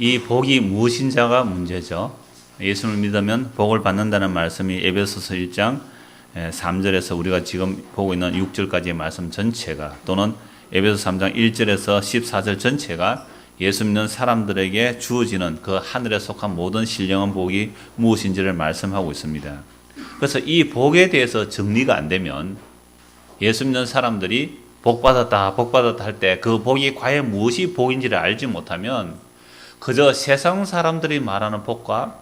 이 복이 무엇인자가 문제죠. 예수를 믿으면 복을 받는다는 말씀이 에베소서 1장 3절에서 우리가 지금 보고 있는 6절까지의 말씀 전체가, 또는 에베소 3장 1절에서 14절 전체가 예수 믿는 사람들에게 주어지는 그 하늘에 속한 모든 신령한 복이 무엇인지를 말씀하고 있습니다. 그래서 이 복에 대해서 정리가 안 되면 예수 믿는 사람들이 복 받았다 할 때 그 복이 과연 무엇이 복인지를 알지 못하면 그저 세상 사람들이 말하는 복과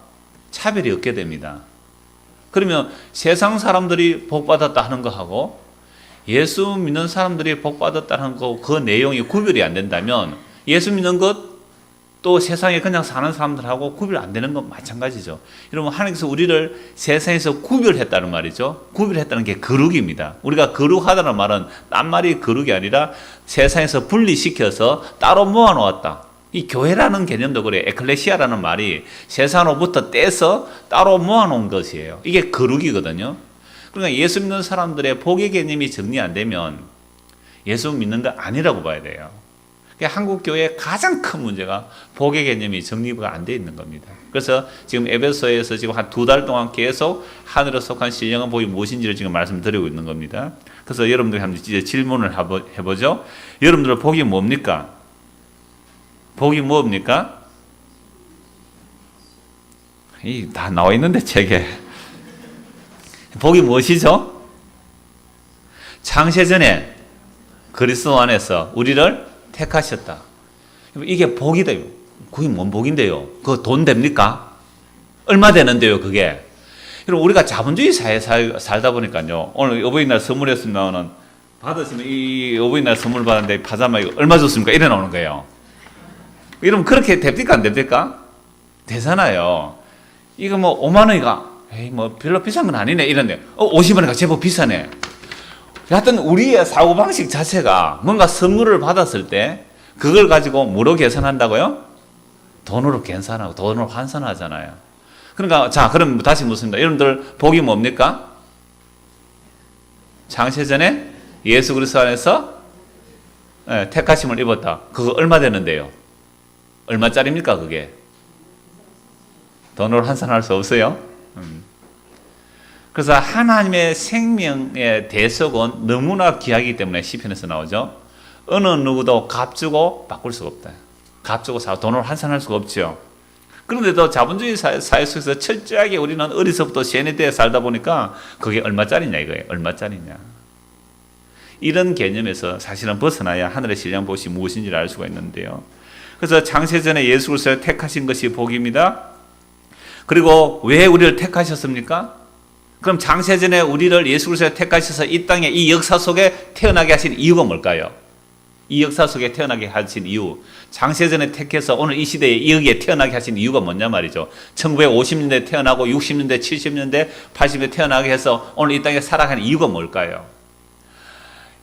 차별이 없게 됩니다. 그러면 세상 사람들이 복 받았다 하는 거하고 예수 믿는 사람들이 복 받았다는 거, 그 내용이 구별이 안 된다면 예수 믿는 것, 또 세상에 그냥 사는 사람들하고 구별 안 되는 건 마찬가지죠. 여러분, 하나님께서 우리를 세상에서 구별했다는 말이죠. 구별했다는 게 거룩입니다. 우리가 거룩하다는 말은 딴 말이 거룩이 아니라 세상에서 분리시켜서 따로 모아놓았다. 이 교회라는 개념도 그래요. 에클레시아라는 말이 세상으로부터 떼서 따로 모아놓은 것이에요. 이게 거룩이거든요. 그러니까 예수 믿는 사람들의 복의 개념이 정리 안 되면 예수 믿는 거 아니라고 봐야 돼요. 한국 교회의 가장 큰 문제가 복의 개념이 정리가 안 돼 있는 겁니다. 그래서 지금 에베소에서 지금 한 2달 동안 계속 하늘에 속한 신령한 복이 무엇인지를 지금 말씀드리고 있는 겁니다. 그래서 여러분들이 한번 이제 질문을 해보죠. 여러분들 복이 뭡니까? 복이 뭡니까? 다 나와 있는데 책에. 복이 무엇이죠? 창세전에 그리스도 안에서 우리를 택하셨다. 이게 복이다. 그게 뭔 복인데요? 그거 돈 됩니까? 얼마 되는데요, 그게? 그럼 우리가 자본주의 사회에 살다 보니까요. 오늘 어버이날 선물했으면 받으시면 이 어버이날 선물 받았는데 파자마 이거 얼마 줬습니까? 이래 나오는 거예요. 이러면 그렇게 됩니까? 안 됩니까? 되잖아요. 이거 뭐 5만 원이가 에이 뭐 별로 비싼 건 아니네 이런데 50원이가 제법 비싸네. 하여튼 우리의 사고방식 자체가 뭔가 선물을 받았을 때 그걸 가지고 뭐로 계산한다고요? 돈으로 계산하고 돈으로 환산하잖아요. 그러니까 자, 그럼 다시 묻습니다. 여러분들 복이 뭡니까? 창세전에 예수 그리스도 안에서 택하심을 입었다. 그거 얼마 되는데요? 얼마짜리입니까 그게? 돈으로 환산할 수 없어요. 그래서 하나님의 생명의 대속은 너무나 귀하기 때문에 시편에서 나오죠. 어느 누구도 값주고 바꿀 수가 없다. 값주고 돈으로 환산할 수가 없죠. 그런데도 자본주의 사회 속에서 철저하게 우리는 어리서부터 세뇌되어 살다 보니까 그게 얼마짜리냐 이거예요. 얼마짜리냐. 이런 개념에서 사실은 벗어나야 하늘의 신령 복이 무엇인지를 알 수가 있는데요. 그래서 창세전에 예수 그리스도를 택하신 것이 복입니다. 그리고 왜 우리를 택하셨습니까? 그럼 창세전에 우리를 예수 그리스도에 택하셔서 이 땅에 이 역사 속에 태어나게 하신 이유가 뭘까요? 이 역사 속에 태어나게 하신 이유, 창세전에 택해서 오늘 이 시대에 여기에 태어나게 하신 이유가 뭐냐 말이죠. 1950년대 태어나고 60년대, 70년대, 80년대 태어나게 해서 오늘 이 땅에 살아가는 이유가 뭘까요?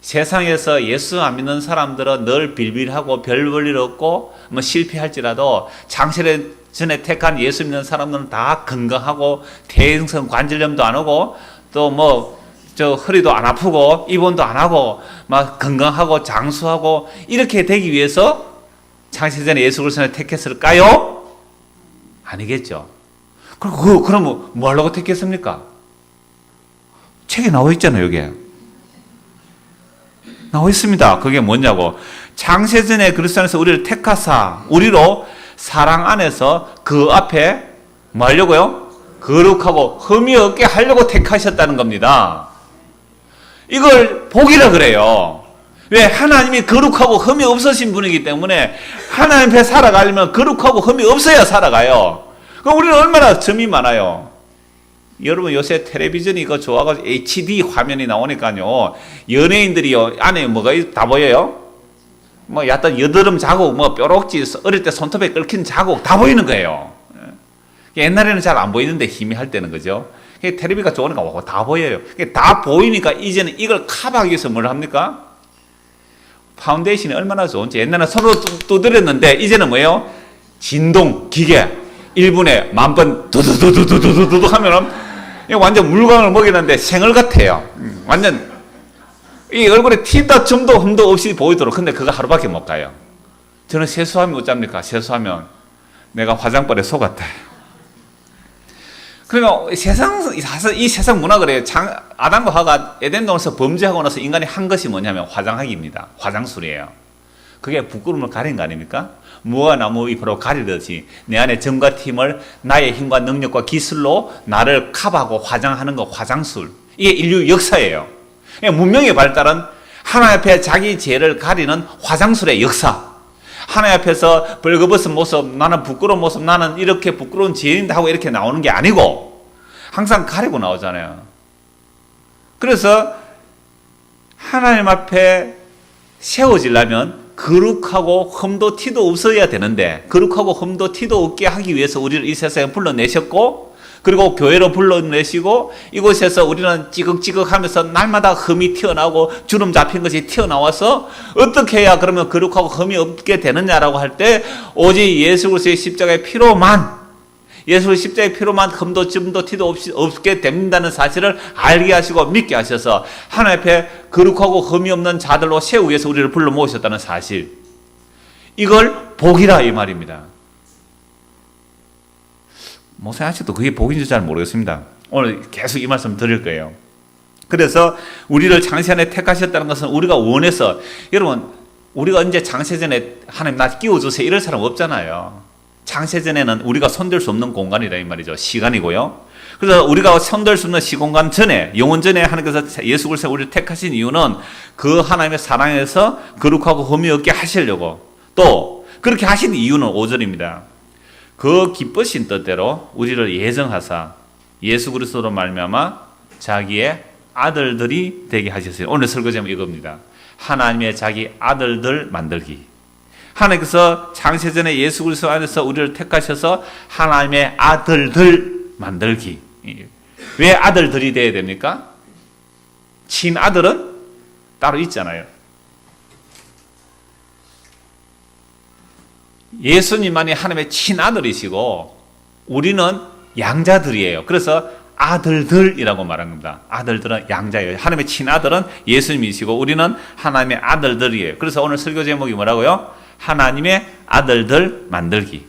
세상에서 예수 안 믿는 사람들은 늘 빌빌하고 별 볼 일 없고 뭐 실패할지라도 창세전에 택한 예수 믿는 사람들은 다 건강하고 대형성 관절염도 안 오고 또 뭐 저 허리도 안 아프고 입원도 안 하고 막 건강하고 장수하고 이렇게 되기 위해서 창세전에 예수 그리스도를 택했을까요? 아니겠죠. 그럼 뭐 하려고 택했습니까? 책에 나와 있잖아요, 여기에. 나와 있습니다. 그게 뭐냐고. 창세전에 그리스도 안에서 우리를 택하사 우리로 사랑 안에서 그 앞에 뭐 하려고요? 거룩하고 흠이 없게 하려고 택하셨다는 겁니다. 이걸 복이라 그래요. 왜? 하나님이 거룩하고 흠이 없으신 분이기 때문에 하나님 앞에 살아가려면 거룩하고 흠이 없어야 살아가요. 그럼 우리는 얼마나 점이 많아요. 여러분 요새 텔레비전이 이거 좋아가지고 HD 화면이 나오니까요. 연예인들이요 안에 뭐가 다 보여요? 뭐 약간 여드름 자국, 뭐 뾰록지, 어릴 때 손톱에 끓긴 자국 다 보이는 거예요. 옛날에는 잘 안 보이는데 희미할 때는 그죠? 텔레비가 좋으니까 다 보여요. 다 보이니까 이제는 이걸 커버하기 위해서 뭘 합니까? 파운데이션이 얼마나 좋은지. 옛날에는 손으로 두드렸는데 이제는 뭐예요? 진동 기계 1분에 10,000번 두두두두두두두 하면은 완전 물광을 먹이는데 생얼 같아요. 완전 이 얼굴에 티도 점도 흠도 없이 보이도록. 근데 그거 하루밖에 못 가요. 저는 세수하면 어쩝니까? 세수하면 내가 화장벌에 속았다. 그러니까 이 세상 문화 그래요. 아담과 하와가 에덴 동산에서 범죄하고 나서 인간이 한 것이 뭐냐면 화장하기입니다. 화장술이에요. 그게 부끄러움을 가린 거 아닙니까? 무화 나무 잎으로 가리듯이 내 안에 정과 팀을 나의 힘과 능력과 기술로 나를 커버하고 화장하는 거, 화장술. 이게 인류 역사예요. 문명의 발달은 하나님 앞에 자기 죄를 가리는 화장술의 역사. 하나님 앞에서 벌거벗은 모습, 나는 부끄러운 모습, 나는 이렇게 부끄러운 죄인다 하고 이렇게 나오는 게 아니고 항상 가리고 나오잖아요. 그래서 하나님 앞에 세워지려면 거룩하고 흠도 티도 없어야 되는데 거룩하고 흠도 티도 없게 하기 위해서 우리를 이 세상에 불러내셨고 그리고 교회로 불러내시고 이곳에서 우리는 찌극찌극하면서 날마다 흠이 튀어나오고 주름 잡힌 것이 튀어나와서 어떻게 해야 그러면 거룩하고 흠이 없게 되느냐라고 할 때 오직 예수 그리스도의 십자가의 피로만 예수 그리스도의 십자가의 피로만 흠도 주름도 티도 없게 된다는 사실을 알게 하시고 믿게 하셔서 하나님 앞에 거룩하고 흠이 없는 자들로 세우기 위해서 우리를 불러 모으셨다는 사실 이걸 복이라 이 말입니다. 목사님 아직도 그게 복인지 잘 모르겠습니다. 오늘 계속 이 말씀 드릴 거예요. 그래서 우리를 창세전에 택하셨다는 것은 우리가 원해서 여러분 우리가 언제 창세전에 하나님 나 끼워주세요 이럴 사람 없잖아요. 창세전에는 우리가 손댈 수 없는 공간이라 이 말이죠. 시간이고요. 그래서 우리가 손댈 수 없는 시공간 전에 영원 전에 하나님께서 예수 그리스도 우리를 택하신 이유는 그 하나님의 사랑에서 거룩하고 흠이 없게 하시려고 또 그렇게 하신 이유는 5절입니다. 그 기쁘신 뜻대로 우리를 예정하사 예수 그리스도로 말미암아 자기의 아들들이 되게 하셨어요. 오늘 설교 제목 이겁니다. 하나님의 자기 아들들 만들기. 하나님께서 창세전에 예수 그리스도 안에서 우리를 택하셔서 하나님의 아들들 만들기. 왜 아들들이 되어야 됩니까? 친아들은 따로 있잖아요. 예수님만이 하나님의 친아들이시고 우리는 양자들이에요. 그래서 아들들이라고 말한 겁니다. 아들들은 양자예요. 하나님의 친아들은 예수님이시고 우리는 하나님의 아들들이에요. 그래서 오늘 설교 제목이 뭐라고요? 하나님의 아들들 만들기.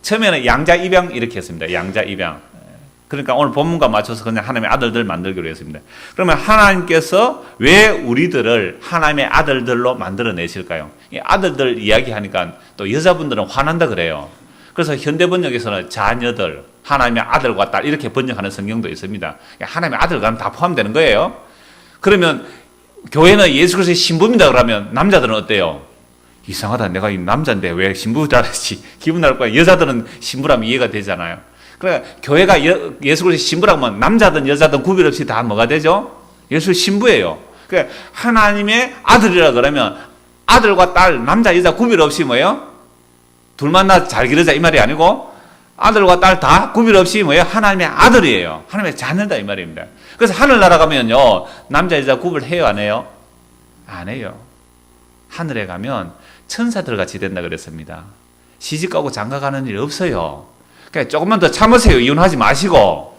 처음에는 양자 입양 이렇게 했습니다. 양자 입양. 그러니까 오늘 본문과 맞춰서 그냥 하나님의 아들들 만들기로 했습니다. 그러면 하나님께서 왜 우리들을 하나님의 아들들로 만들어내실까요? 이 아들들 이야기하니까 또 여자분들은 화난다 그래요. 그래서 현대 번역에서는 자녀들, 하나님의 아들과 딸 이렇게 번역하는 성경도 있습니다. 하나님의 아들과는 다 포함되는 거예요. 그러면 교회는 예수 그리스도의 신부입니다 그러면 남자들은 어때요? 이상하다. 내가 이 남자인데 왜 신부라지? 기분 나쁠 거야. 여자들은 신부라면 이해가 되잖아요. 그러니까 교회가 예수 그리스도의 신부라면 남자든 여자든 구별 없이 다 뭐가 되죠? 예수의 신부예요. 그러니까 하나님의 아들이라 그러면 아들과 딸, 남자, 여자 구별 없이 뭐예요? 둘만 다 잘 기르자 이 말이 아니고 아들과 딸 다 구별 없이 뭐예요? 하나님의 아들이에요. 하나님의 자녀다 이 말입니다. 그래서 하늘나라 가면요 남자, 여자 구별해요 안 해요? 안 해요. 하늘에 가면 천사들 같이 된다 그랬습니다. 시집가고 장가가는 일 없어요. 그러니까 조금만 더 참으세요. 이혼하지 마시고.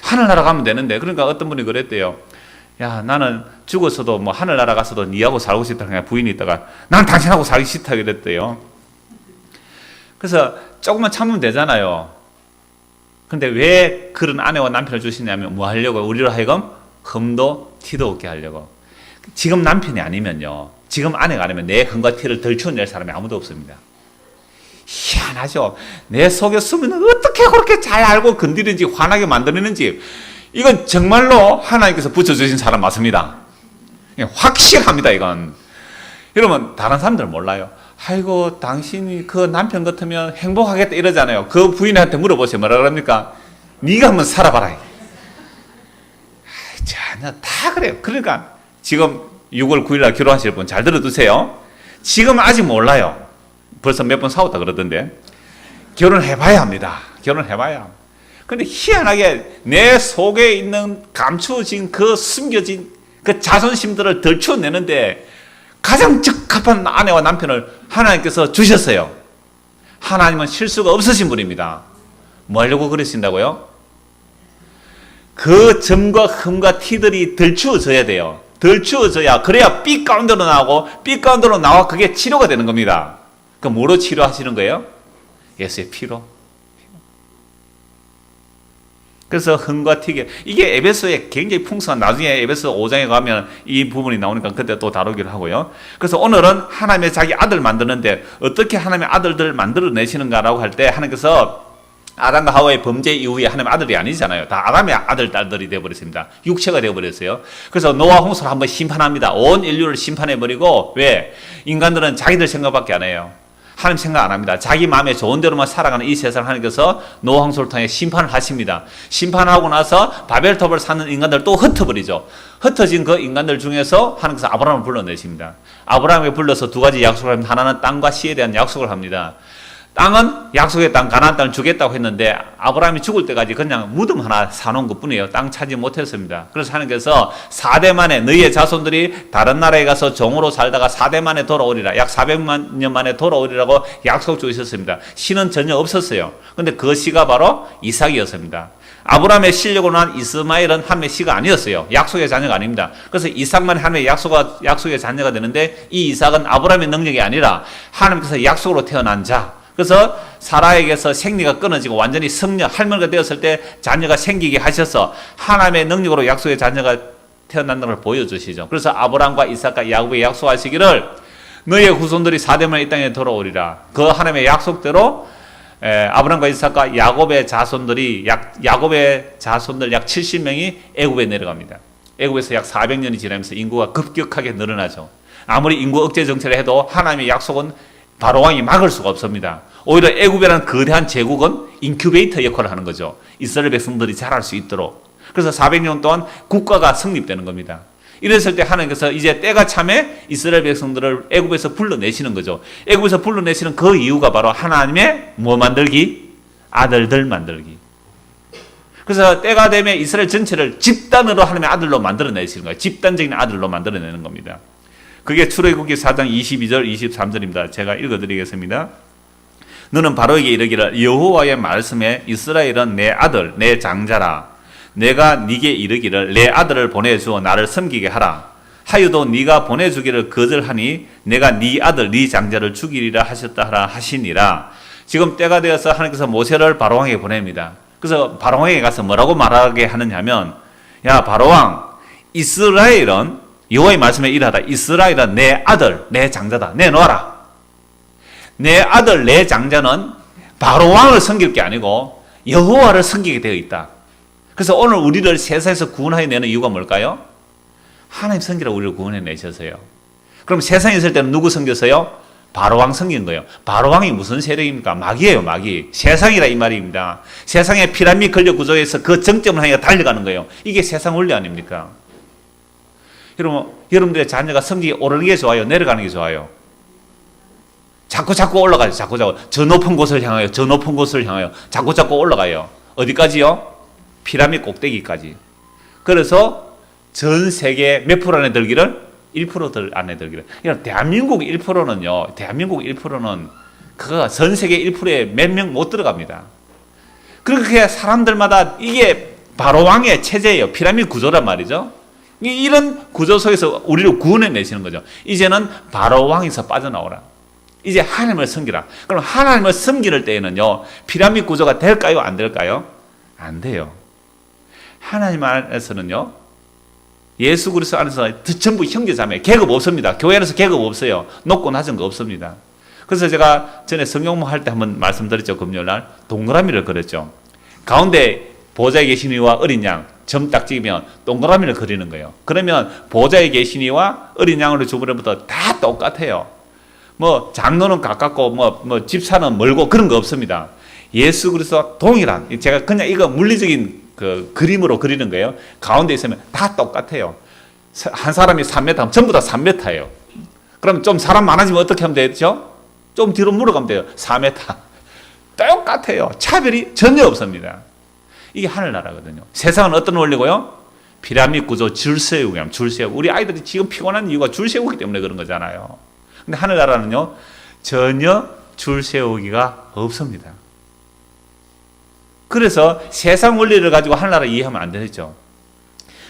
하늘나라 가면 되는데 그러니까 어떤 분이 그랬대요. 야 나는 죽었어도 뭐 하늘나라 가서도 니하고 살고 싶다. 그냥 부인이 있다가 난 당신하고 살기 싫다 그랬대요. 그래서 조금만 참으면 되잖아요. 근데 왜 그런 아내와 남편을 주시냐면 뭐 하려고? 우리로 하여금 흠도 티도 없게 하려고. 지금 남편이 아니면요. 지금 아내가 아니면 내 흠과 티를 덜쳐낼 사람이 아무도 없습니다. 희한하죠. 내 속에 숨은 어떻게 그렇게 잘 알고 건드리는지 화나게 만드는지 이건 정말로 하나님께서 붙여주신 사람 맞습니다. 확실합니다 이건. 여러분 다른 사람들 몰라요. 아이고 당신이 그 남편 같으면 행복하겠다 이러잖아요. 그 부인한테 물어보세요. 뭐라 그럽니까? 네가 한번 살아봐라. 전혀 다 그래요. 그러니까 지금 6월 9일날 결혼하실 분 잘 들어두세요. 지금 아직 몰라요. 벌써 몇 번 싸웠다 그러던데 결혼해봐야 합니다. 결혼해봐야. 근데 희한하게 내 속에 있는 감추어진 그 숨겨진 그 자존심들을 덜쳐내는데 가장 적합한 아내와 남편을 하나님께서 주셨어요. 하나님은 실수가 없으신 분입니다. 뭐 하려고 그러신다고요? 그 점과 흠과 티들이 덜추어져야 돼요. 덜추어져야 그래야 삐 가운데로 나오고 삐 가운데로 나와 그게 치료가 되는 겁니다. 그 뭐로 치료하시는 거예요? 예수의 피로. 그래서 흥과 튀게 이게 에베소에 굉장히 풍성한, 나중에 에베소 5장에 가면 이 부분이 나오니까 그때 또 다루기를 하고요. 그래서 오늘은 하나님의 자기 아들 만드는데 어떻게 하나님의 아들들 만들어내시는가라고 할 때 하나님께서 아담과 하와의 범죄 이후에 하나님의 아들이 아니잖아요. 다 아담의 아들, 딸들이 되어버렸습니다. 육체가 되어버렸어요. 그래서 노아 홍수를 한번 심판합니다. 온 인류를 심판해버리고, 왜? 인간들은 자기들 생각밖에 안 해요. 하나님 생각 안 합니다. 자기 마음에 좋은 대로만 살아가는 이 세상을 하나님께서 노아 홍수를 통해 심판을 하십니다. 심판하고 나서 바벨탑을 쌓는 인간들을 또 흩어버리죠. 흩어진 그 인간들 중에서 하나님께서 아브라함을 불러내십니다. 아브라함에 불러서 두 가지 약속을 합니다. 하나는 땅과 씨에 대한 약속을 합니다. 땅은 약속의 땅, 가나안 땅을 주겠다고 했는데 아브라함이 죽을 때까지 그냥 무덤 하나 사놓은 것뿐이에요. 땅 차지 못했습니다. 그래서 하나님께서 4대 만에 너희의 자손들이 다른 나라에 가서 종으로 살다가 4대 만에 돌아오리라, 약 400만 년 만에 돌아오리라고 약속 주셨습니다. 씨는 전혀 없었어요. 근데 그 씨가 바로 이삭이었습니다. 아브라함의 씨려고 난 이스마엘은 하나님의 씨가 아니었어요. 약속의 자녀가 아닙니다. 그래서 이삭만 하나님의 약속의 자녀가 되는데, 이 이삭은 아브라함의 능력이 아니라 하나님께서 약속으로 태어난 자. 그래서 사라에게서 생리가 끊어지고 완전히 성녀, 할머니가 되었을 때 자녀가 생기게 하셔서 하나님의 능력으로 약속의 자녀가 태어난다는 걸 보여주시죠. 그래서 아브라함과 이삭과 야곱에 약속하시기를 너희의 후손들이 4대만 이 땅에 돌아오리라. 그 하나님의 약속대로 아브라함과 이삭과 야곱의 자손들 약 70명이 애굽에 내려갑니다. 애굽에서 약 400년이 지나면서 인구가 급격하게 늘어나죠. 아무리 인구 억제 정책을 해도 하나님의 약속은 바로왕이 막을 수가 없습니다. 오히려 애굽이라는 거대한 제국은 인큐베이터 역할을 하는 거죠. 이스라엘 백성들이 자랄 수 있도록. 그래서 400년 동안 국가가 성립되는 겁니다. 이랬을 때 하나님께서 이제 때가 참에 이스라엘 백성들을 애굽에서 불러내시는 거죠. 애굽에서 불러내시는 그 이유가 바로 하나님의 뭐 만들기? 아들들 만들기. 그래서 때가 되면 이스라엘 전체를 집단으로 하나님의 아들로 만들어내시는 거예요. 집단적인 아들로 만들어내는 겁니다. 그게 출애굽기 4장 22절 23절입니다. 제가 읽어드리겠습니다. 너는 바로에게 이르기를 여호와의 말씀에 이스라엘은 내 아들 내 장자라. 내가 네게 이르기를 내 아들을 보내주어 나를 섬기게 하라. 하여도 네가 보내주기를 거절하니 내가 네 아들 네 장자를 죽이리라 하셨다 하라 하시니라. 지금 때가 되어서 하나님께서 모세를 바로왕에게 보냅니다. 그래서 바로왕에게 가서 뭐라고 말하게 하느냐면, 야 바로왕, 이스라엘은 여호와의 말씀에 이르하다. 이스라엘은 내 아들 내 장자다. 내놓아라. 내 아들 내 장자는 바로왕을 섬길 게 아니고 여호와를 섬기게 되어 있다. 그래서 오늘 우리를 세상에서 구원하여 내는 이유가 뭘까요? 하나님 섬기라고 우리를 구원해 내셨어요. 그럼 세상에 있을 때는 누구 섬겼어요? 바로왕 섬긴 거예요. 바로왕이 무슨 세력입니까? 마귀예요, 마귀. 세상이라 이 말입니다. 세상의 피라미드 권력 구조에서 그 정점을 향해 달려가는 거예요. 이게 세상 원리 아닙니까? 여러분들의 자녀가 성적이 오르는 게 좋아요? 내려가는 게 좋아요? 자꾸 올라가요. 자꾸. 저 높은 곳을 향하여, 저 높은 곳을 향하여. 자꾸 올라가요. 어디까지요? 피라미드 꼭대기까지. 그래서 전 세계 몇 프로 안에 들기를? 1% 안에 들기를. 대한민국 1%는요, 대한민국 1%는 그거 전 세계 1%에 몇 명 못 들어갑니다. 그렇게 사람들마다 이게 바로왕의 체제예요. 피라미드 구조란 말이죠. 이런 구조 속에서 우리를 구원해 내시는 거죠. 이제는 바로왕에서 빠져나오라. 이제 하나님을 섬기라. 그럼 하나님을 섬기는 때에는요, 피라미드 구조가 될까요? 안 될까요? 안 돼요. 하나님 안에서는요, 예수 그리스도 안에서 전부 형제자매, 계급 없습니다. 교회 안에서 계급 없어요. 높고 낮은 거 없습니다. 그래서 제가 전에 성경모 할 때 한번 말씀드렸죠. 금요일날 동그라미를 그렸죠. 가운데 보좌에 계신 이와 어린 양 점 딱 찍으면 동그라미를 그리는 거예요. 그러면 보좌에 계신 이와 어린 양으로 주부로부터 다 똑같아요. 뭐 장로는 가깝고 뭐 집사는 멀고 그런 거 없습니다. 예수 그리스도 동일한, 제가 그냥 이거 물리적인 그 그림으로 그리는 거예요. 가운데 있으면 다 똑같아요. 한 사람이 3m 하면 전부 다 3m예요. 그럼 좀 사람 많아지면 어떻게 하면 되죠? 좀 뒤로 물어가면 돼요. 4m. 똑같아요. 차별이 전혀 없습니다. 이게 하늘나라거든요. 세상은 어떤 원리고요? 피라미드 구조, 줄 세우기 하면 줄 세우고. 우리 아이들이 지금 피곤한 이유가 줄 세우기 때문에 그런 거잖아요. 근데 하늘나라는요, 전혀 줄 세우기가 없습니다. 그래서 세상 원리를 가지고 하늘나라 이해하면 안 되죠.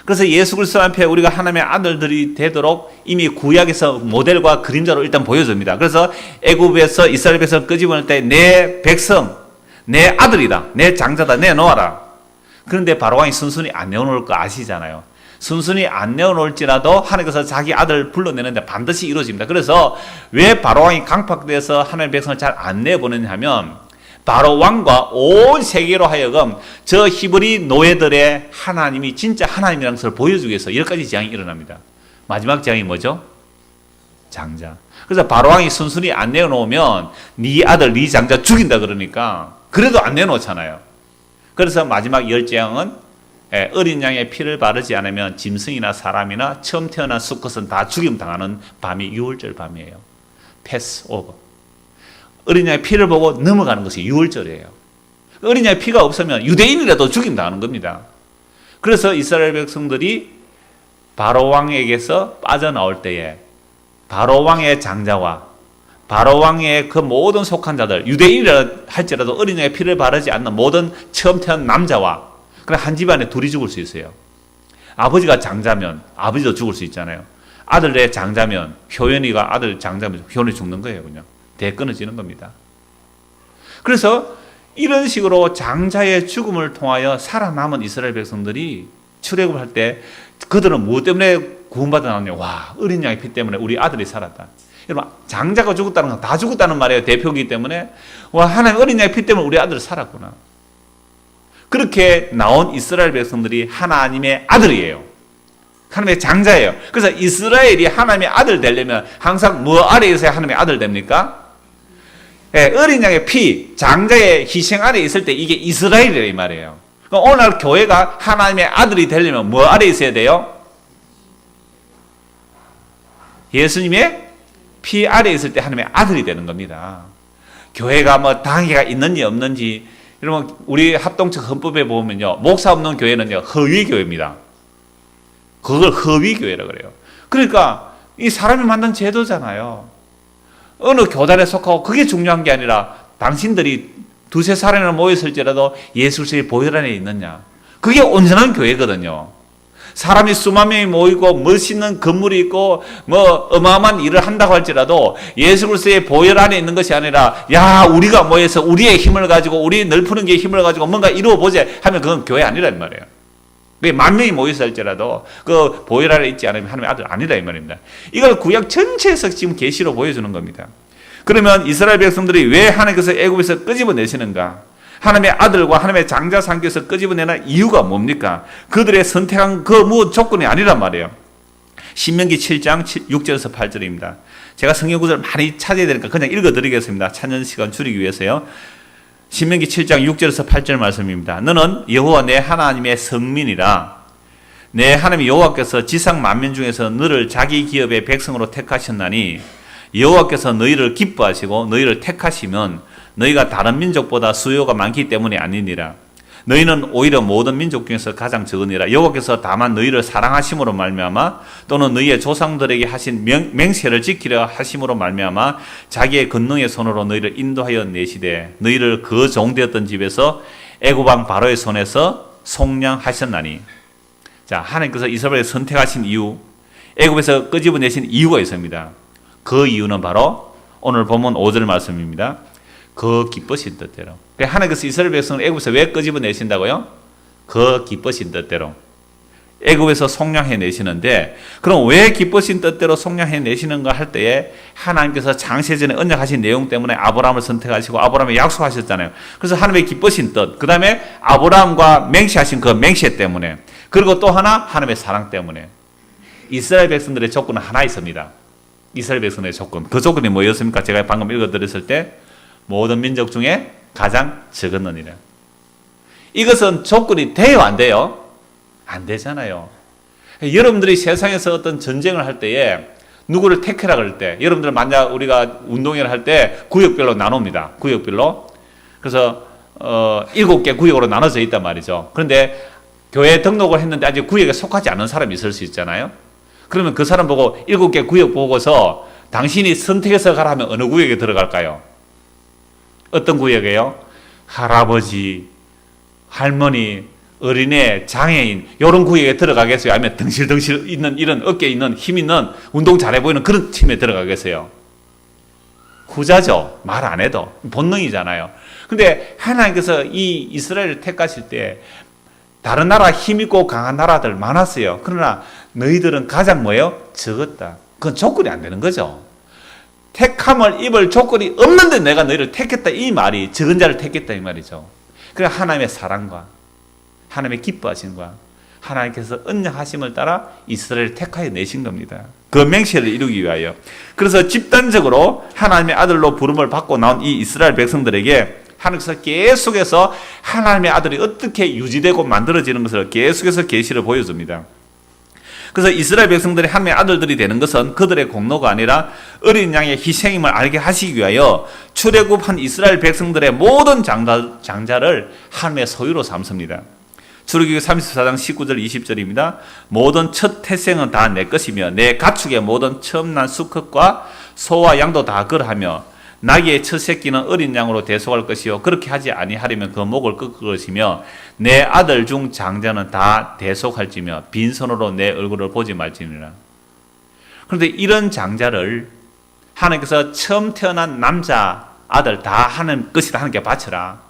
그래서 예수 그리스도 앞에 우리가 하나님의 아들들이 되도록 이미 구약에서 모델과 그림자로 일단 보여줍니다. 그래서 애굽에서 이스라엘 백성 끄집어낼 때 내 백성, 내 아들이다, 내 장자다, 내놓아라. 그런데 바로왕이 순순히 안 내어놓을 거 아시잖아요. 순순히 안 내어놓을지라도 하나님께서 자기 아들을 불러내는데 반드시 이루어집니다. 그래서 왜 바로왕이 강팍돼서 하나님의 백성을 잘 안 내보내냐 하면 바로왕과 온 세계로 하여금 저 히브리 노예들의 하나님이 진짜 하나님이라는 것을 보여주기 위해서 10가지 재앙이 일어납니다. 마지막 재앙이 뭐죠? 장자. 그래서 바로왕이 순순히 안 내어놓으면 네 아들, 네 장자 죽인다 그러니까 그래도 안 내놓잖아요. 그래서 마지막 10재앙은 어린 양의 피를 바르지 않으면 짐승이나 사람이나 처음 태어난 수컷은 다 죽임당하는 밤이 유월절 밤이에요. 패스 오버. 어린 양의 피를 보고 넘어가는 것이 유월절이에요. 어린 양의 피가 없으면 유대인이라도 죽임당하는 겁니다. 그래서 이스라엘 백성들이 바로왕에게서 빠져나올 때에 바로왕의 장자와 바로왕의 그 모든 속한 자들, 유대인이라 할지라도 어린 양의 피를 바르지 않는 모든 처음 태어난 남자와 그냥 한 집안에 둘이 죽을 수 있어요. 아버지가 장자면 아버지도 죽을 수 있잖아요. 아들의 장자면 효연이가 아들 장자면 효연이 죽는 거예요. 그냥 대 끊어지는 겁니다. 그래서 이런 식으로 장자의 죽음을 통하여 살아남은 이스라엘 백성들이 출애굽을 할 때 그들은 무엇 때문에 구원받아 나왔냐? 와, 어린 양의 피 때문에 우리 아들이 살았다. 여러분, 장자가 죽었다는 건 다 죽었다는 말이에요. 대표이기 때문에. 와, 하나님 어린 양의 피 때문에 우리 아들이 살았구나. 그렇게 나온 이스라엘 백성들이 하나님의 아들이에요. 하나님의 장자예요. 그래서 이스라엘이 하나님의 아들 되려면 항상 뭐 아래에 있어야 하나님의 아들 됩니까? 어린 양의 피, 장자의 희생 아래에 있을 때 이게 이스라엘이라 이 말이에요. 그러니까 오늘 교회가 하나님의 아들이 되려면 뭐 아래에 있어야 돼요? 예수님의 피 아래에 있을 때 하나님의 아들이 되는 겁니다. 교회가 뭐 당회가 있는지 없는지, 여러분 우리 합동측 헌법에 보면요, 목사 없는 교회는요 허위 교회입니다. 그걸 허위 교회라고 그래요. 그러니까 이 사람이 만든 제도잖아요. 어느 교단에 속하고 그게 중요한 게 아니라 당신들이 두세 사람이나 모였을지라도 예수 그리스도의 보혈 안에 있느냐. 그게 온전한 교회거든요. 사람이 수만 명이 모이고 멋있는 건물이 있고 뭐 어마어마한 일을 한다고 할지라도 예수 그리스도의 보혈 안에 있는 것이 아니라 야 우리가 모여서 우리의 힘을 가지고 우리 넓히는 게 힘을 가지고 뭔가 이루어보자 하면 그건 교회 아니란 말이에요. 만 명이 모여서 할지라도 그 보혈 안에 있지 않으면 하나님의 아들 아니다 이 말입니다. 이걸 구약 전체에서 지금 계시로 보여주는 겁니다. 그러면 이스라엘 백성들이 왜 하나님께서 애굽에서 끄집어내시는가? 하나님의 아들과 하나님의 장자 상태에서 끄집어내는 이유가 뭡니까? 그들의 선택한 그 뭐 조건이 아니란 말이에요. 신명기 7장 6절에서 8절입니다. 제가 성경 구절을 많이 찾아야 되니까 그냥 읽어드리겠습니다. 찾는 시간 줄이기 위해서요. 신명기 7장 6절에서 8절 말씀입니다. 너는 여호와 내 하나님의 성민이라. 내 하나님 여호와께서 지상 만민 중에서 너를 자기 기업의 백성으로 택하셨나니 여호와께서 너희를 기뻐하시고 너희를 택하시면 너희가 다른 민족보다 수요가 많기 때문이 아니니라. 너희는 오히려 모든 민족 중에서 가장 적으니라. 여호와께서 다만 너희를 사랑하심으로 말미암아 또는 너희의 조상들에게 하신 맹세를 지키려 하심으로 말미암아 자기의 권능의 손으로 너희를 인도하여 내시되 너희를 그 종되었던 집에서 애굽 왕 바로의 손에서 속량하셨나니. 자, 하나님께서 이스라엘을 선택하신 이유, 애굽에서 끄집어내신 이유가 있습니다. 그 이유는 바로 오늘 본문 5절 말씀입니다. 그 기쁘신 뜻대로. 하나님께서 이스라엘 백성을 애굽에서 왜 끄집어내신다고요? 그 기쁘신 뜻대로. 애굽에서 속량해 내시는데, 그럼 왜 기쁘신 뜻대로 속량해 내시는가 할 때에 하나님께서 창세전에 언약하신 내용 때문에 아브라함을 선택하시고 아브라함에 약속하셨잖아요. 그래서 하나님의 기쁘신 뜻, 그 다음에 아브라함과 맹세하신 그 맹세 때문에, 그리고 또 하나 하나님의 사랑 때문에 이스라엘 백성들의 조건은 하나 있습니다. 이스라엘 백성의 조건. 그 조건이 뭐였습니까? 제가 방금 읽어드렸을 때 모든 민족 중에 가장 적었느니라. 이것은 조건이 돼요, 안 돼요? 안 되잖아요. 여러분들이 세상에서 어떤 전쟁을 할 때에 누구를 택해라 그럴 때, 여러분들 만약 우리가 운동회를 할 때 구역별로 나눕니다. 구역별로. 그래서 7개 구역으로 나눠져 있단 말이죠. 그런데 교회 등록을 했는데 아직 구역에 속하지 않은 사람이 있을 수 있잖아요. 그러면 그 사람 보고 7개 구역 보고서 당신이 선택해서 가라 하면 어느 구역에 들어갈까요? 어떤 구역이에요? 할아버지, 할머니, 어린애, 장애인 이런 구역에 들어가겠어요? 아니면 덩실덩실 있는 이런 어깨에 있는 힘 있는 운동 잘해 보이는 그런 팀에 들어가겠어요? 후자죠. 말 안 해도 본능이잖아요. 근데 하나님께서 이 이스라엘을 택하실 때 다른 나라 힘있고 강한 나라들 많았어요. 그러나 너희들은 가장 뭐예요? 적었다. 그건 조건이 안 되는 거죠. 택함을 입을 조건이 없는데 내가 너희를 택했다, 이 말이 적은 자를 택했다 이 말이죠. 그러니까 하나님의 사랑과 하나님의 기뻐하심과 하나님께서 언약하심을 따라 이스라엘을 택하여 내신 겁니다. 그 맹세를 이루기 위하여. 그래서 집단적으로 하나님의 아들로 부름을 받고 나온 이 이스라엘 백성들에게 하나님께서 계속해서 하나님의 아들이 어떻게 유지되고 만들어지는 것을 계속해서 계시를 보여줍니다. 그래서 이스라엘 백성들이 하나님의 아들들이 되는 것은 그들의 공로가 아니라 어린 양의 희생임을 알게 하시기 위하여 출애굽한 이스라엘 백성들의 모든 장자를 하나님의 소유로 삼습니다. 출애굽기 34장 19절 20절입니다. 모든 첫 태생은 다 내 것이며 내 가축의 모든 처음 난 수컷과 소와 양도 다 그러하며 나귀의 첫 새끼는 어린 양으로 대속할 것이요 그렇게 하지 아니하려면 그 목을 꺾을 것이며 내 아들 중 장자는 다 대속할지며 빈손으로 내 얼굴을 보지 말지니라. 그런데 이런 장자를 하나님께서 처음 태어난 남자 아들 다 하는 것이다, 하나님께 바쳐라.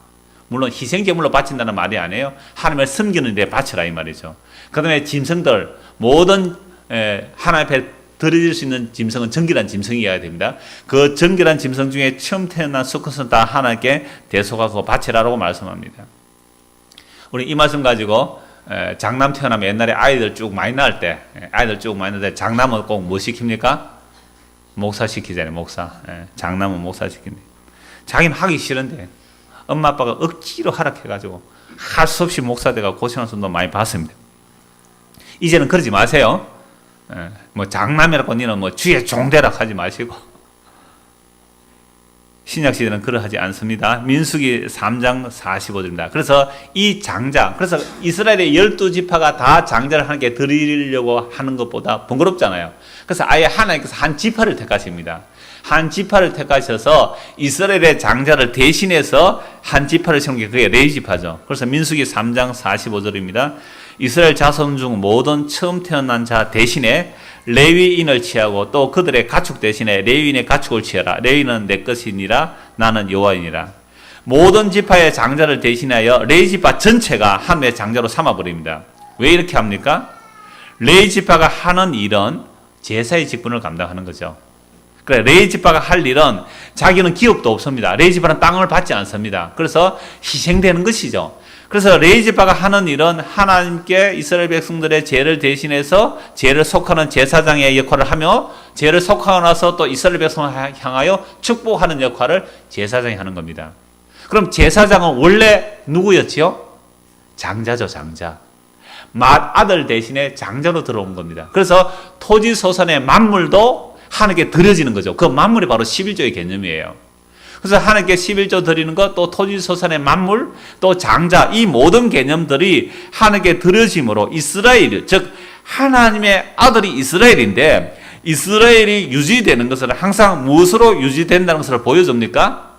물론 희생제물로 바친다는 말이 아니에요. 하나님을 섬기는 데 바쳐라 이 말이죠. 그 다음에 짐승들 모든 하나님 앞에 드릴 수 있는 짐승은 정결한 짐승이어야 됩니다. 그 정결한 짐승 중에 처음 태어난 수컷은 다 하나님께 대속하고 바치라라고 말씀합니다. 우리 이 말씀 가지고 장남 태어나면 옛날에 아이들 쭉 많이 낳을 때 장남은 꼭 뭐 시킵니까? 목사 시키잖아요. 목사. 장남은 목사 시킨대. 자기는 하기 싫은데 엄마 아빠가 억지로 하락해가지고 할 수 없이 목사 돼가 고생하는 순도 많이 봤습니다. 이제는 그러지 마세요. 뭐 장남이라고 니는 뭐 주의 종되라 하지 마시고. 신약 시대는 그러하지 않습니다. 민수기 3장 45절입니다. 그래서 이 장자, 그래서 이스라엘의 12지파가 다 장자를 하나님께 드리려고 하는 것보다 번거롭잖아요. 그래서 아예 하나님께서 한 지파를 택하십니다. 한 지파를 택하셔서 이스라엘의 장자를 대신해서 한 지파를 세운 게 그게 레위지파죠. 그래서 민수기 3장 45절입니다. 이스라엘 자손 중 모든 처음 태어난 자 대신에 레위인을 취하고 또 그들의 가축 대신에 레위인의 가축을 취하라. 레위는 내 것이니라 나는 여호와이니라. 모든 지파의 장자를 대신하여 레위지파 전체가 하나님의 장자로 삼아버립니다. 왜 이렇게 합니까? 레위지파가 하는 일은 제사의 직분을 감당하는 거죠. 그래, 레위지파가 할 일은 자기는 기업도 없습니다. 레위지파는 땅을 받지 않습니다. 그래서 희생되는 것이죠. 그래서 레위지파가 하는 일은 하나님께 이스라엘 백성들의 죄를 대신해서 죄를 속하는 제사장의 역할을 하며 죄를 속하고 나서 또 이스라엘 백성을 향하여 축복하는 역할을 제사장이 하는 겁니다. 그럼 제사장은 원래 누구였지요? 장자죠, 장자. 맏아들 대신에 장자로 들어온 겁니다. 그래서 토지 소산의 만물도 하나님께 드려지는 거죠. 그 만물이 바로 11조의 개념이에요. 그래서 하나님께 11조 드리는 것, 또 토지 소산의 만물, 또 장자, 이 모든 개념들이 하나님께 드려짐으로 이스라엘, 즉 하나님의 아들이 이스라엘인데 이스라엘이 유지되는 것은 항상 무엇으로 유지된다는 것을 보여줍니까?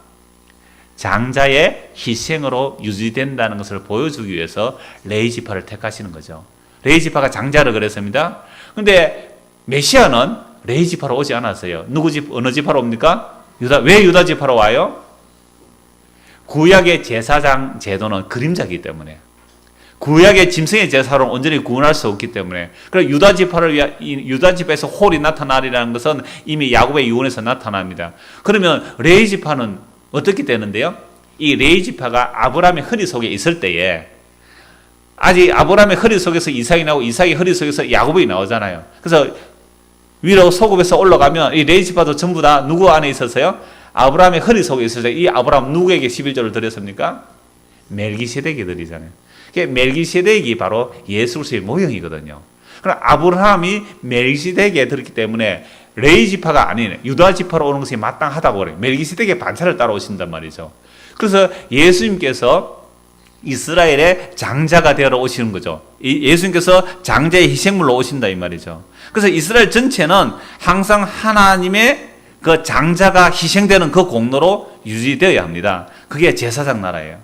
장자의 희생으로 유지된다는 것을 보여주기 위해서 레위지파를 택하시는 거죠. 레위지파가 장자를 그랬습니다. 그런데 메시아는 레위지파로 오지 않았어요. 어느 지파로 옵니까? 왜 유다 지파로 와요? 구약의 제사장 제도는 그림자이기 때문에, 구약의 짐승의 제사로는 온전히 구원할 수 없기 때문에, 그래서 유다 지파에서 홀이 나타나리라는 것은 이미 야곱의 유언에서 나타납니다. 그러면 레위 지파는 어떻게 되는데요? 이 레위 지파가 아브라함의 허리 속에 있을 때에 아직 아브라함의 허리 속에서 이삭이 나오고 이삭의 허리 속에서 야곱이 나오잖아요. 그래서 위로 소급에서 올라가면 이 레위 지파도 전부 다 누구 안에 있었어요? 아브라함의 허리 속에 있을 때 이 아브라함 누구에게 11조를 드렸습니까? 멜기세덱이 드리잖아요. 멜기세덱이 바로 예수 그리스도의 모형이거든요. 그럼 아브라함이 멜기세덱에 드렸기 때문에 레위 지파가 아닌 유다 지파로 오는 것이 마땅하다고 그래요. 멜기세덱의 반차를 따라오신단 말이죠. 그래서 예수님께서 이스라엘의 장자가 되어 오시는 거죠. 예수님께서 장자의 희생물로 오신다 이 말이죠. 그래서 이스라엘 전체는 항상 하나님의 그 장자가 희생되는 그 공로로 유지되어야 합니다. 그게 제사장 나라예요.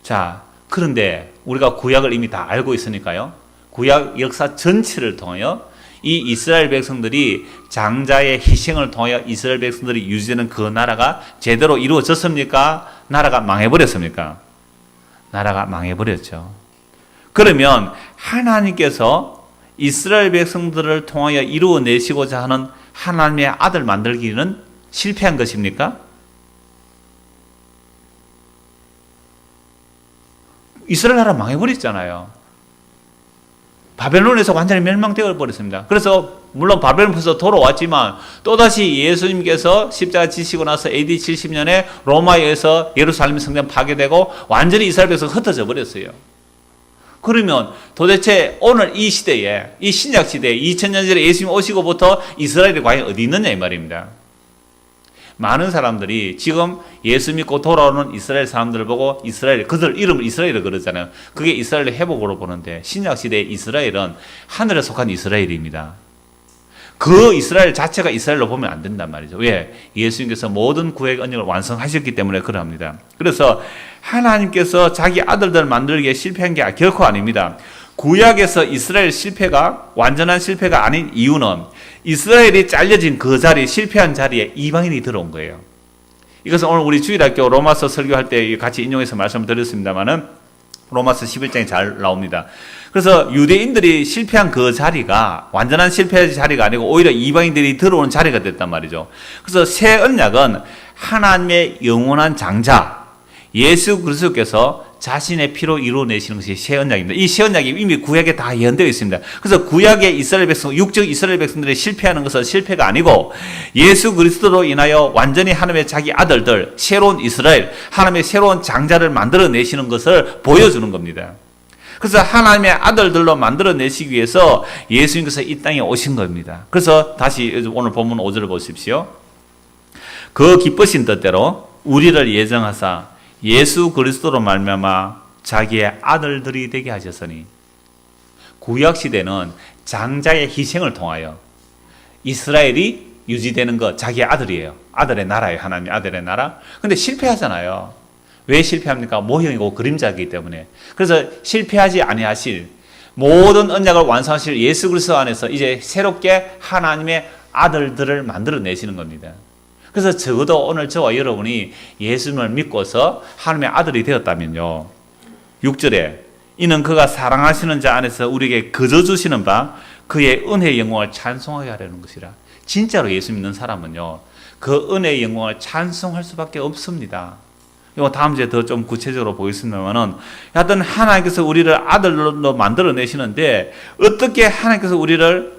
자, 그런데 우리가 구약을 이미 다 알고 있으니까요. 구약 역사 전체를 통하여 이 이스라엘 백성들이 장자의 희생을 통하여 이스라엘 백성들이 유지되는 그 나라가 제대로 이루어졌습니까? 나라가 망해버렸습니까? 나라가 망해버렸죠. 그러면 하나님께서 이스라엘 백성들을 통하여 이루어내시고자 하는 하나님의 아들 만들기는 실패한 것입니까? 이스라엘 나라 망해버렸잖아요. 바벨론에서 완전히 멸망되어 버렸습니다. 그래서 물론 바벨론에서 돌아왔지만 또다시 예수님께서 십자가 지시고 나서 AD 70년에 로마에서 예루살렘 성전 파괴되고 완전히 이스라엘 백성이 흩어져 버렸어요. 그러면 도대체 오늘 이 시대에, 이 신약 시대에 2000년 전에 예수님 오시고부터 이스라엘이 과연 어디 있느냐 이 말입니다. 많은 사람들이 지금 예수 믿고 돌아오는 이스라엘 사람들을 보고 이스라엘, 그들 이름을 이스라엘을 그러잖아요. 그게 이스라엘의 회복으로 보는데 신약 시대의 이스라엘은 하늘에 속한 이스라엘입니다. 그 이스라엘 자체가 이스라엘로 보면 안 된단 말이죠. 왜? 예수님께서 모든 구약의 언약을 완성하셨기 때문에 그러합니다. 그래서 하나님께서 자기 아들들을 만들기에 실패한 게 결코 아닙니다. 구약에서 이스라엘 실패가 완전한 실패가 아닌 이유는 이스라엘이 잘려진 그 자리, 실패한 자리에 이방인이 들어온 거예요. 이것은 오늘 우리 주일학교 로마서 설교할 때 같이 인용해서 말씀을 드렸습니다만은 로마서 11장에 잘 나옵니다. 그래서 유대인들이 실패한 그 자리가 완전한 실패의 자리가 아니고 오히려 이방인들이 들어오는 자리가 됐단 말이죠. 그래서 새 언약은 하나님의 영원한 장자 예수 그리스도께서 자신의 피로 이루어내시는 것이 새 언약입니다. 이 새 언약이 이미 구약에 다 예언되어 있습니다. 그래서 구약의 이스라엘 백성, 육적 이스라엘 백성들이 실패하는 것은 실패가 아니고 예수 그리스도로 인하여 완전히 하나님의 자기 아들들, 새로운 이스라엘, 하나님의 새로운 장자를 만들어내시는 것을 보여주는 겁니다. 그래서 하나님의 아들들로 만들어내시기 위해서 예수님께서 이 땅에 오신 겁니다. 그래서 다시 오늘 본문 5절을 보십시오. 그 기쁘신 뜻대로 우리를 예정하사 예수 그리스도로 말미암아 자기의 아들들이 되게 하셨으니 구약 시대는 장자의 희생을 통하여 이스라엘이 유지되는 것 자기의 아들이에요. 아들의 나라예요. 하나님의 아들의 나라. 근데 실패하잖아요. 왜 실패합니까? 모형이고 그림자이기 때문에. 그래서 실패하지 아니하실 모든 언약을 완성하실 예수 그리스도 안에서 이제 새롭게 하나님의 아들들을 만들어내시는 겁니다. 그래서 적어도 오늘 저와 여러분이 예수님을 믿고서 하나님의 아들이 되었다면요. 6절에 이는 그가 사랑하시는 자 안에서 우리에게 거저 주시는 바 그의 은혜의 영광을 찬송하게 하려는 것이라. 진짜로 예수 믿는 사람은요. 그 은혜의 영광을 찬송할 수밖에 없습니다. 이거 다음 주에 더 좀 구체적으로 보겠습니다만은 하여튼 하나님께서 우리를 아들로 만들어내시는데 어떻게 하나님께서 우리를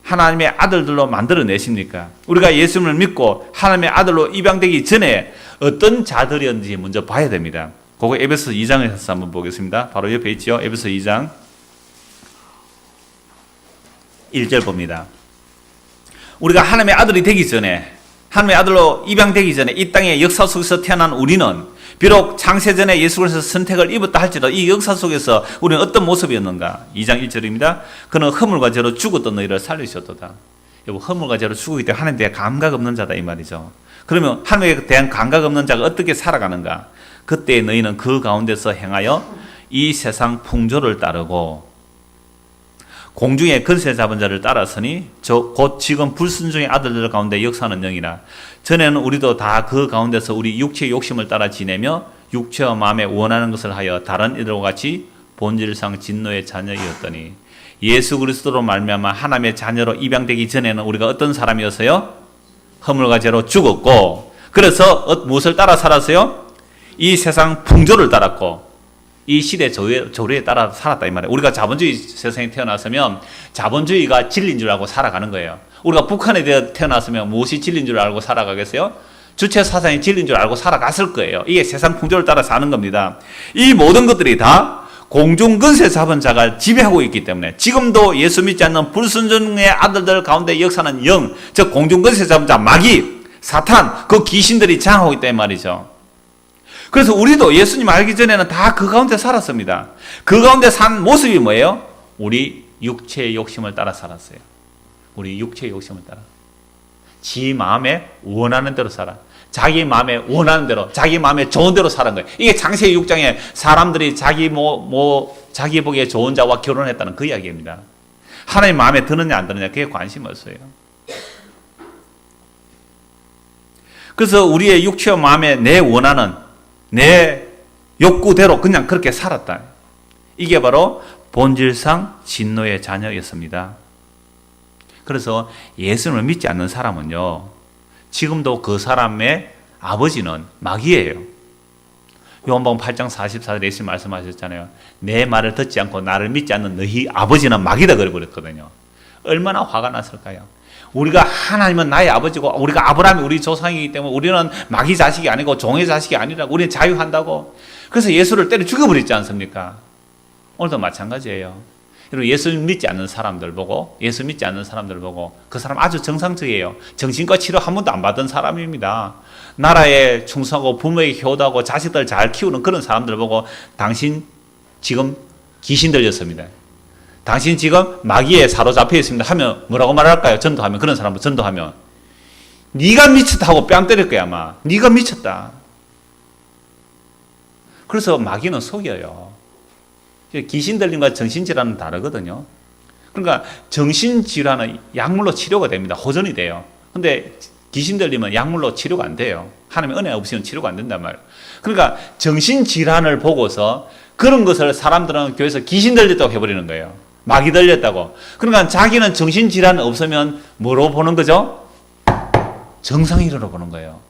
하나님의 아들들로 만들어내십니까? 우리가 예수님을 믿고 하나님의 아들로 입양되기 전에 어떤 자들이었는지 먼저 봐야 됩니다. 그거 에베소 2장에서 한번 보겠습니다. 바로 옆에 있죠. 에베소 2장 1절 봅니다. 우리가 하나님의 아들이 되기 전에 하나님의 아들로 입양되기 전에 이 땅의 역사 속에서 태어난 우리는 비록 창세전에 예수 그리스도 선택을 입었다 할지라도 이 역사 속에서 우리는 어떤 모습이었는가? 2장 1절입니다. 그는 허물과 죄로 죽었던 너희를 살리셨도다. 여보, 허물과 죄로 죽었기 때문에 하나님에 대한 감각 없는 자다 이 말이죠. 그러면 하나님에 대한 감각 없는 자가 어떻게 살아가는가? 그때 너희는 그 가운데서 행하여 이 세상 풍조를 따르고 공중의 근세 잡은 자를 따랐으니 곧 지금 불순종의 아들들 가운데 역사하는 영이라. 전에는 우리도 다 그 가운데서 우리 육체의 욕심을 따라 지내며 육체와 마음에 원하는 것을 하여 다른 이들과 같이 본질상 진노의 자녀이었더니 예수 그리스도로 말미암아 하나님의 자녀로 입양되기 전에는 우리가 어떤 사람이었어요? 허물과 죄로 죽었고 그래서 무엇을 따라 살았어요? 이 세상 풍조를 따랐고 이 시대 조류에 따라 살았다 이 말이에요. 우리가 자본주의 세상에 태어났으면 자본주의가 진리인 줄 알고 살아가는 거예요. 우리가 북한에 태어났으면 무엇이 진리인 줄 알고 살아가겠어요? 주체 사상이 진리인 줄 알고 살아갔을 거예요. 이게 세상 풍조를 따라 사는 겁니다. 이 모든 것들이 다 공중 근세 잡은 자가 지배하고 있기 때문에 지금도 예수 믿지 않는 불순종의 아들들 가운데 역사는 영, 즉 공중 근세 잡은 자 마귀, 사탄, 그 귀신들이 장하고 있다 이 말이죠. 그래서 우리도 예수님 알기 전에는 다 그 가운데 살았습니다. 그 가운데 산 모습이 뭐예요? 우리 육체의 욕심을 따라 살았어요. 우리 육체의 욕심을 따라. 지 마음에 원하는 대로 살아. 자기 마음에 원하는 대로, 자기 마음에 좋은 대로 사는 거예요. 이게 창세기 6장에 사람들이 자기 자기 보기에 좋은 자와 결혼했다는 그 이야기입니다. 하나님 마음에 드느냐 안 드느냐 그게 관심 없어요. 그래서 우리의 육체와 마음에 내 원하는 내 욕구대로 그냥 그렇게 살았다. 이게 바로 본질상 진노의 자녀였습니다. 그래서 예수님을 믿지 않는 사람은요, 지금도 그 사람의 아버지는 마귀예요. 요한복음 8장 44절에 예수님 말씀하셨잖아요. 내 말을 듣지 않고 나를 믿지 않는 너희 아버지는 마귀다 그래버렸거든요. 얼마나 화가 났을까요? 우리가 하나님은 나의 아버지고 우리가 아브라함이 우리 조상이기 때문에 우리는 마귀 자식이 아니고 종의 자식이 아니라고 우리는 자유한다고. 그래서 예수를 때려 죽여버렸지 않습니까? 오늘도 마찬가지예요. 여러분 예수 믿지 않는 사람들 보고 그 사람 아주 정상적이에요. 정신과 치료 한 번도 안 받은 사람입니다. 나라에 충성하고 부모에게 효도하고 자식들 잘 키우는 그런 사람들 보고 당신 지금 귀신 들렸습니다. 당신 지금 마귀에 사로잡혀 있습니다 하면 뭐라고 말할까요? 전도하면, 그런 사람을 전도하면 네가 미쳤다고 뺨 때릴 거야 아마. 네가 미쳤다. 그래서 마귀는 속여요. 귀신 들림과 정신질환은 다르거든요. 그러니까 정신질환은 약물로 치료가 됩니다. 호전이 돼요. 근데 귀신 들리면 약물로 치료가 안 돼요. 하나님의 은혜 없이는 치료가 안 된단 말이에요. 그러니까 정신질환을 보고서 그런 것을 사람들은 교회에서 귀신 들렸다고 해버리는 거예요. 마귀 들렸다고. 그러니까 자기는 정신질환 없으면 뭐로 보는 거죠? 정상인으로 보는 거예요.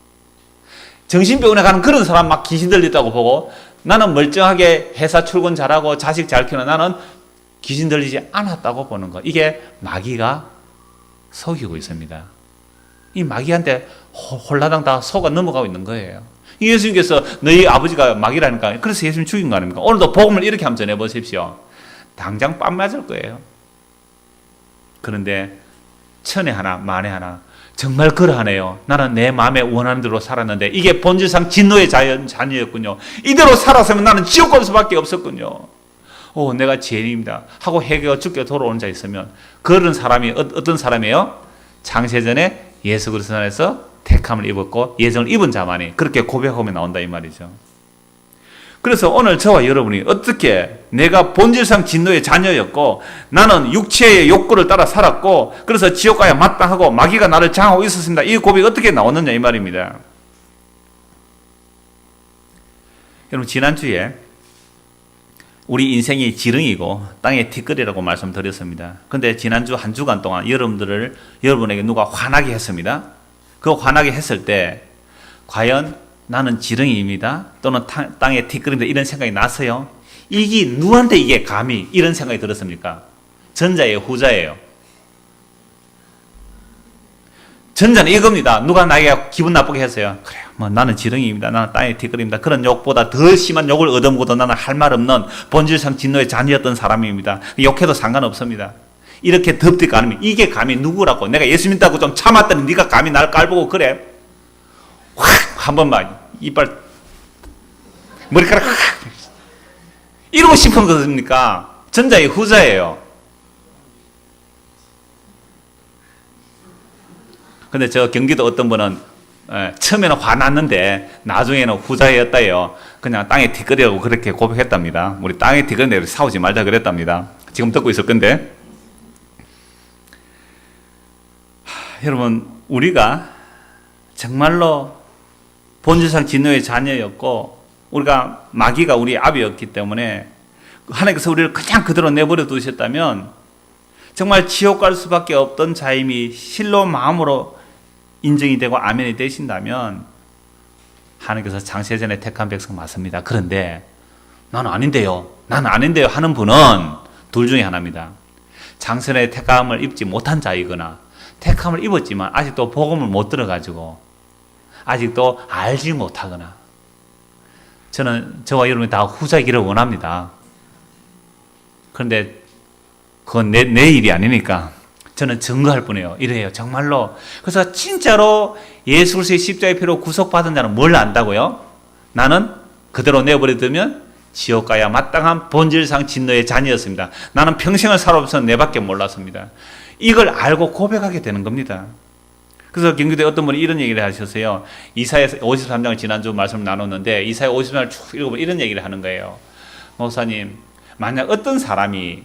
정신병원에 가는 그런 사람 막 귀신 들렸다고 보고 나는 멀쩡하게 회사 출근 잘하고 자식 잘 키우는 나는 귀신 들리지 않았다고 보는 거. 이게 마귀가 속이고 있습니다. 이 마귀한테 홀라당 다 속아 넘어가고 있는 거예요. 예수님께서 너희 아버지가 마귀라니까 그래서 예수님 죽인 거 아닙니까? 오늘도 복음을 이렇게 한번 전해보십시오. 당장 뺨 맞을 거예요. 그런데 천에 하나 만에 하나 정말 그러하네요. 나는 내 마음에 원하는 대로 살았는데 이게 본질상 진노의 자녀였군요. 이대로 살았으면 나는 지옥 갈 수밖에 없었군요. 내가 죄인입니다 하고 회개가 죽게 돌아오는 자 있으면 그런 사람이 어떤 사람이에요? 창세전에 예수 그리스도 안에서 택함을 입었고 예정을 입은 자만이 그렇게 고백하면 나온다 이 말이죠. 그래서 오늘 저와 여러분이 어떻게 내가 본질상 진노의 자녀였고 나는 육체의 욕구를 따라 살았고 그래서 지옥 가야 마땅하고 마귀가 나를 장하고 있었습니다. 이 고백이 어떻게 나오느냐 이 말입니다. 여러분 지난주에 우리 인생이 지렁이고 땅의 티끌이라고 말씀드렸습니다. 그런데 지난주 한 주간 동안 여러분에게 누가 화나게 했습니다. 그 화나게 했을 때 과연 나는 지렁이입니다. 또는 땅의 티끌입니다. 이런 생각이 났어요. 이게 누구한테 이게 감히 이런 생각이 들었습니까? 전자예요, 후자예요? 전자는 이겁니다. 누가 나에게 기분 나쁘게 했어요. 그래요. 나는 지렁이입니다. 나는 땅의 티끌입니다. 그런 욕보다 더 심한 욕을 얻어먹어도 나는 할 말 없는 본질상 진노의 자녀였던 사람입니다. 욕해도 상관없습니다. 이렇게 덥디가 않으면 이게 감히 누구라고 내가 예수 믿다고 좀 참았더니 네가 감히 날 깔보고 그래? 확 한 번만 이빨 머리카락 확 이러고 싶은 것입니까? 전자의 후자예요. 근데 저 경기도 어떤 분은 처음에는 화났는데 나중에는 후자였다요. 그냥 땅에 티끌이라고 그렇게 고백했답니다. 우리 땅에 티끌인데 싸우지 말자 그랬답니다. 지금 듣고 있을 건데 여러분 우리가 정말로 본질상 진노의 자녀였고 우리가 마귀가 우리 아비였기 때문에 하나님께서 우리를 그냥 그대로 내버려 두셨다면 정말 지옥 갈 수밖에 없던 자임이 실로 마음으로 인정이 되고 아멘이 되신다면 하나님께서 창세전에 택한 백성 맞습니다. 그런데 나는 아닌데요 하는 분은 둘 중에 하나입니다. 창세전에 택함을 입지 못한 자이거나 택함을 입었지만 아직도 복음을 못 들어가지고 아직도 알지 못하거나 저는 저와 여러분이 다 후자이기를 원합니다. 그런데 그건 내 일이 아니니까 저는 증거할 뿐이에요. 이래요. 정말로. 그래서 진짜로 예수 그리스도의 십자가의 피로 구속받은 자는 뭘 안다고요? 나는 그대로 내버려두면 지옥 가야 마땅한 본질상 진노의 자녀였습니다. 나는 평생을 살아오면서 내밖에 몰랐습니다. 이걸 알고 고백하게 되는 겁니다. 그래서 경기도에 어떤 분이 이런 얘기를 하셨어요. 이사야 53장을 지난주 말씀 나눴는데 이사야 53장을 쭉 읽어보면 이런 얘기를 하는 거예요. 목사님, 만약 어떤 사람이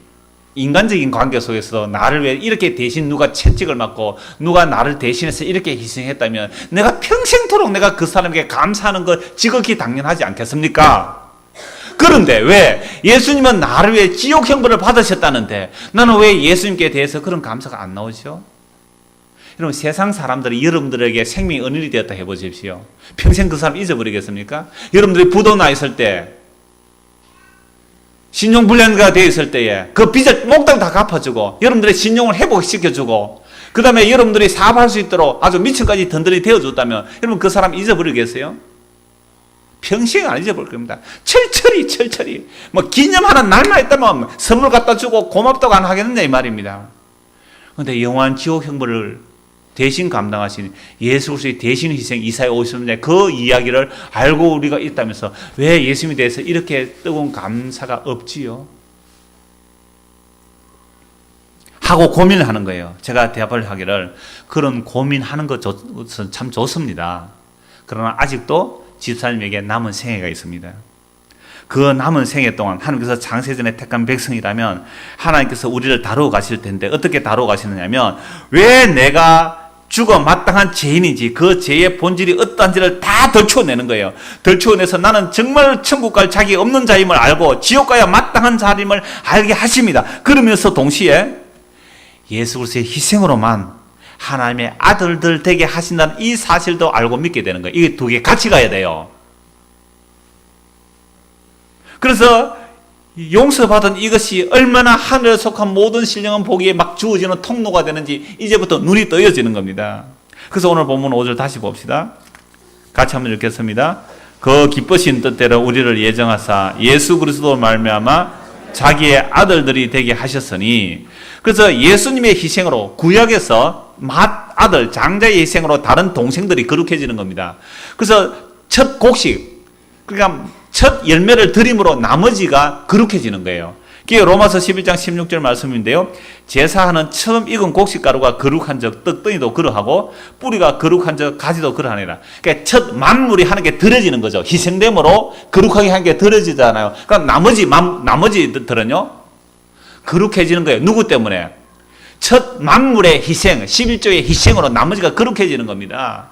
인간적인 관계 속에서 나를 왜 이렇게 대신 누가 채찍을 맞고 누가 나를 대신해서 이렇게 희생했다면 내가 평생토록 내가 그 사람에게 감사하는 것 지극히 당연하지 않겠습니까? 그런데 왜 예수님은 나를 위해 지옥 형벌을 받으셨다는데 나는 왜 예수님께 대해서 그런 감사가 안 나오죠? 여러분, 세상 사람들이 여러분들에게 생명의 은인이 되었다 해보십시오. 평생 그 사람 잊어버리겠습니까? 여러분들이 부도 나 있을 때, 신용불량자가 되어 있을 때에 그 빚을 몽땅 다 갚아주고 여러분들의 신용을 회복시켜주고 그 다음에 여러분들이 사업할 수 있도록 아주 미천까지 든든히 되어줬다면 여러분 그 사람 잊어버리겠어요? 평생 안 잊어버릴 겁니다. 철철이 뭐 기념하는 날만 있다면 선물 갖다 주고 고맙다고 안 하겠느냐 이 말입니다. 그런데 영원한 지옥 형벌을 대신 감당하신 예수 그리스도의 대신 희생 이사야 53장 그 이야기를 알고 우리가 있다면서 왜 예수님에 대해서 이렇게 뜨거운 감사가 없지요? 하고 고민을 하는 거예요. 제가 대답을 하기를 그런 고민하는 것은 참 좋습니다. 그러나 아직도 집사님에게 남은 생애가 있습니다. 그 남은 생애 동안 하나님께서 창세전에 택한 백성이라면 하나님께서 우리를 다루어 가실 텐데 어떻게 다루어 가시느냐면 왜 내가 죽어 마땅한 죄인인지 그 죄의 본질이 어떠한지를 다 덜추어내는 거예요. 덜추어내서 나는 정말 천국 갈 자격이 없는 자임을 알고 지옥 가야 마땅한 자임을 알게 하십니다. 그러면서 동시에 예수 그리스도의 희생으로만 하나님의 아들들 되게 하신다는 이 사실도 알고 믿게 되는 거예요. 이게 두 개 같이 가야 돼요. 그래서 용서받은 이것이 얼마나 하늘에 속한 모든 신령한 복이 막 주어지는 통로가 되는지 이제부터 눈이 떠여지는 겁니다. 그래서 오늘 본문 5절 다시 봅시다. 같이 한번 읽겠습니다. 그 기쁘신 뜻대로 우리를 예정하사 예수 그리스도 말미암아 자기의 아들들이 되게 하셨으니 그래서 예수님의 희생으로 구약에서 맏아들 장자의 희생으로 다른 동생들이 거룩해지는 겁니다. 그래서 첫 곡식 그러니까 첫 열매를 드림으로 나머지가 거룩해지는 거예요. 그게 로마서 11장 16절 말씀인데요. 제사하는 처음 익은 곡식가루가 거룩한 적 떡덩이도 그러하고 뿌리가 거룩한 적 가지도 그러하니라. 그러니까 첫 만물이 하나님께 드려지는 거죠. 희생됨으로 거룩하게 하나님께 드려지잖아요. 그러니까 나머지들은요 거룩해지는 거예요. 누구 때문에? 첫 만물의 희생, 11조의 희생으로 나머지가 거룩해지는 겁니다.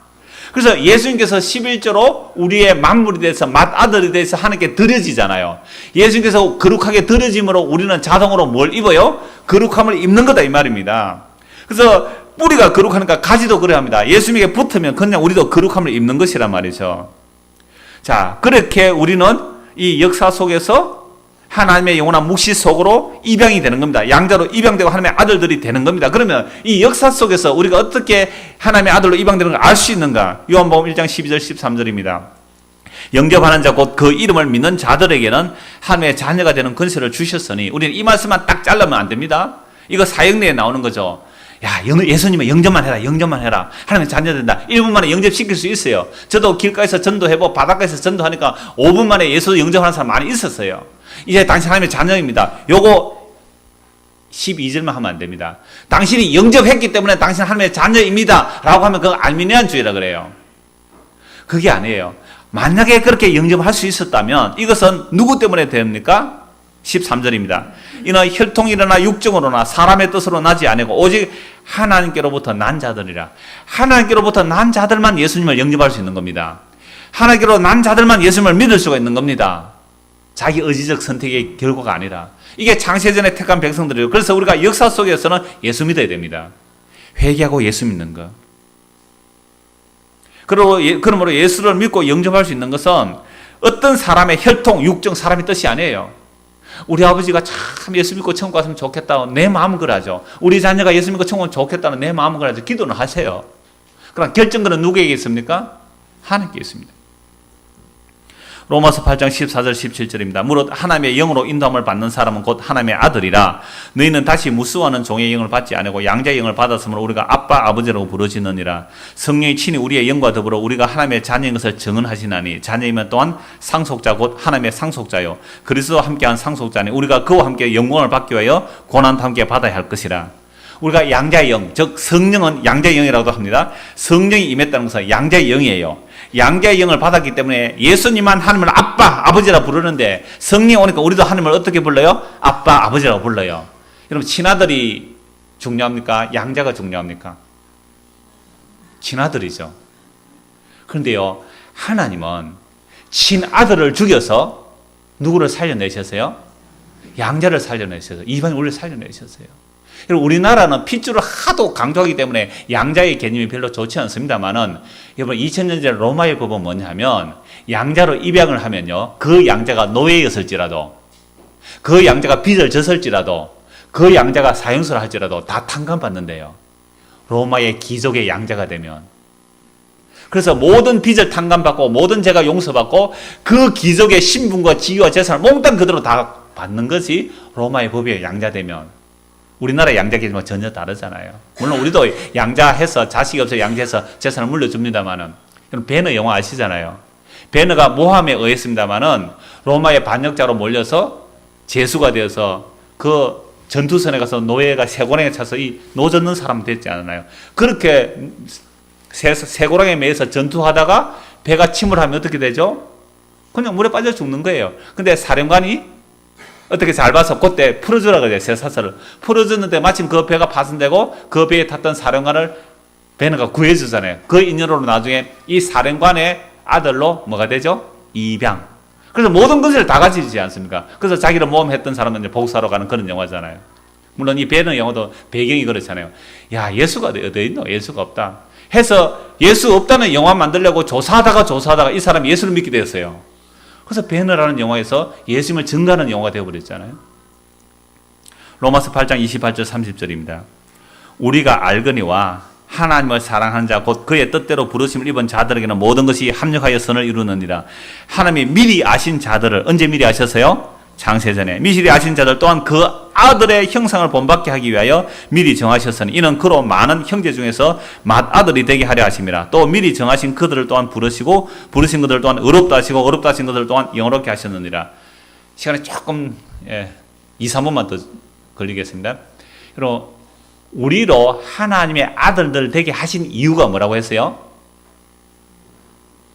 그래서 예수님께서 11조로 우리의 만물이 돼서 맏아들이 돼서 하나님께 드려지잖아요. 예수님께서 거룩하게 드려짐으로 우리는 자동으로 뭘 입어요? 거룩함을 입는 거다 이 말입니다. 그래서 뿌리가 거룩하니까 가지도 그래야 합니다. 예수님에게 붙으면 그냥 우리도 거룩함을 입는 것이란 말이죠. 자, 그렇게 우리는 이 역사 속에서 하나님의 영원한 묵시 속으로 입양이 되는 겁니다. 양자로 입양되고 하나님의 아들들이 되는 겁니다. 그러면 이 역사 속에서 우리가 어떻게 하나님의 아들로 입양되는 걸 알 수 있는가? 요한복음 1장 12절 13절입니다. 영접하는 자 곧 그 이름을 믿는 자들에게는 하나님의 자녀가 되는 권세를 주셨으니 우리는 이 말씀만 딱 잘라면 안 됩니다. 이거 사역내에 나오는 거죠. 야, 예수님은 영접만 해라. 하나님의 자녀 된다. 1분 만에 영접시킬 수 있어요. 저도 길가에서 전도해보고 바닷가에서 전도하니까 5분 만에 예수 영접하는 사람 많이 있었어요. 이제 당신 하나님의 자녀입니다. 요거 12절만 하면 안 됩니다. 당신이 영접했기 때문에 당신 하나님의 자녀입니다. 라고 하면 그건 알미니안주의라 그래요. 그게 아니에요. 만약에 그렇게 영접할 수 있었다면 이것은 누구 때문에 됩니까? 13절입니다. 이는 혈통이나 육정으로나 사람의 뜻으로 나지 아니고 오직 하나님께로부터 난 자들이라. 하나님께로부터 난 자들만 예수님을 영접할 수 있는 겁니다. 하나님께로 난 자들만 예수님을 믿을 수가 있는 겁니다. 자기 의지적 선택의 결과가 아니라. 이게 창세전에 택한 백성들이에요. 그래서 우리가 역사 속에서는 예수 믿어야 됩니다. 회개하고 예수 믿는 것. 그러므로 예수를 믿고 영접할 수 있는 것은 어떤 사람의 혈통, 육정, 사람의 뜻이 아니에요. 우리 아버지가 참 예수 믿고 천국 갔으면 좋겠다. 내 마음은 그러죠. 우리 자녀가 예수 믿고 천국 좋겠다는 내 마음은 그러죠. 기도는 하세요. 그럼 결정권은 누구에게 있습니까? 하나님께 있습니다. 로마서 8장 14절 17절입니다. 무릇 하나님의 영으로 인도함을 받는 사람은 곧 하나님의 아들이라. 너희는 다시 무수하는 종의 영을 받지 아니고 양자의 영을 받았으므로 우리가 아빠 아버지라고 부르짖느니라. 성령이 친히 우리의 영과 더불어 우리가 하나님의 자녀인 것을 증언하시나니 자녀이면 또한 상속자 곧 하나님의 상속자요 그리스도와 함께한 상속자니 우리가 그와 함께 영광을 받기 위하여 고난도 함께 받아야 할 것이라. 우리가 양자의 영, 즉 성령은 양자의 영이라고도 합니다. 성령이 임했다는 것은 양자의 영이에요. 양자의 영을 받았기 때문에 예수님만 하나님을 아빠, 아버지라 부르는데 성령이 오니까 우리도 하나님을 어떻게 불러요? 아빠, 아버지라고 불러요. 여러분 친아들이 중요합니까? 양자가 중요합니까? 친아들이죠. 그런데요, 하나님은 친아들을 죽여서 누구를 살려내셨어요? 양자를 살려내셨어요. 이방 우리를 살려내셨어요. 여러분 우리나라는 핏줄을 하도 강조하기 때문에 양자의 개념이 별로 좋지 않습니다만은 여러분 2000년 전 로마의 법은 뭐냐면 양자로 입양을 하면요, 그 양자가 노예였을지라도, 그 양자가 빚을 졌을지라도, 그 양자가 사형수를 할지라도 다 탕감받는데요. 로마의 귀족의 양자가 되면. 그래서 모든 빚을 탕감받고 모든 죄가 용서받고 그 귀족의 신분과 지위와 재산을 몽땅 그대로 다 받는 것이 로마의 법이에요. 양자되면. 우리나라 양자 개념은 전혀 다르잖아요. 물론 우리도 양자해서 자식이 없어 양자해서 재산을 물려줍니다만은, 베너 영화 아시잖아요. 베너가 모함에 의했습니다만은 로마의 반역자로 몰려서 죄수가 되어서 그 전투선에 가서 노예가 쇠고랑에 차서 이 노젓는 사람 됐지 않았나요? 그렇게 쇠고랑에 매여서 전투하다가 배가 침몰하면 어떻게 되죠? 그냥 물에 빠져 죽는 거예요. 근데 사령관이 어떻게 잘 봐서 그때 풀어주라고 그래요. 쇠사슬을 풀어줬는데 마침 그 배가 파손되고 그 배에 탔던 사령관을 베너가 구해주잖아요. 그 인연으로 나중에 이 사령관의 아들로 뭐가 되죠? 입양. 그래서 모든 것을 다 가지지 않습니까? 그래서 자기를 모험했던 사람은 이제 복수하러 가는 그런 영화잖아요. 물론 이 베너 영화도 배경이 그렇잖아요. 야, 예수가 어디 있노? 예수가 없다. 해서 예수 없다는 영화 만들려고 조사하다가 이 사람이 예수를 믿게 되었어요. 그래서 베너라는 영화에서 예수님을 증거하는 영화가 되어버렸잖아요. 로마서 8장 28절 30절입니다. 우리가 알거니와 하나님을 사랑하는 자 곧 그의 뜻대로 부르심을 입은 자들에게는 모든 것이 합력하여 선을 이루느니라. 하나님이 미리 아신 자들을 언제 미리 아셨어요? 창세전에. 미리 아신 자들 또한 그 아들의 형상을 본받게 하기 위하여 미리 정하셨으니 이는 그로 많은 형제 중에서 맏아들이 되게 하려 하심이라. 또 미리 정하신 그들을 또한 부르시고 부르신 그들을 또한 의롭다 하시고 의롭다 하신 그들을 또한 영원롭게 하셨느니라. 시간이 조금 2, 3분만 더 걸리겠습니다. 여러분 우리로 하나님의 아들들 되게 하신 이유가 뭐라고 했어요?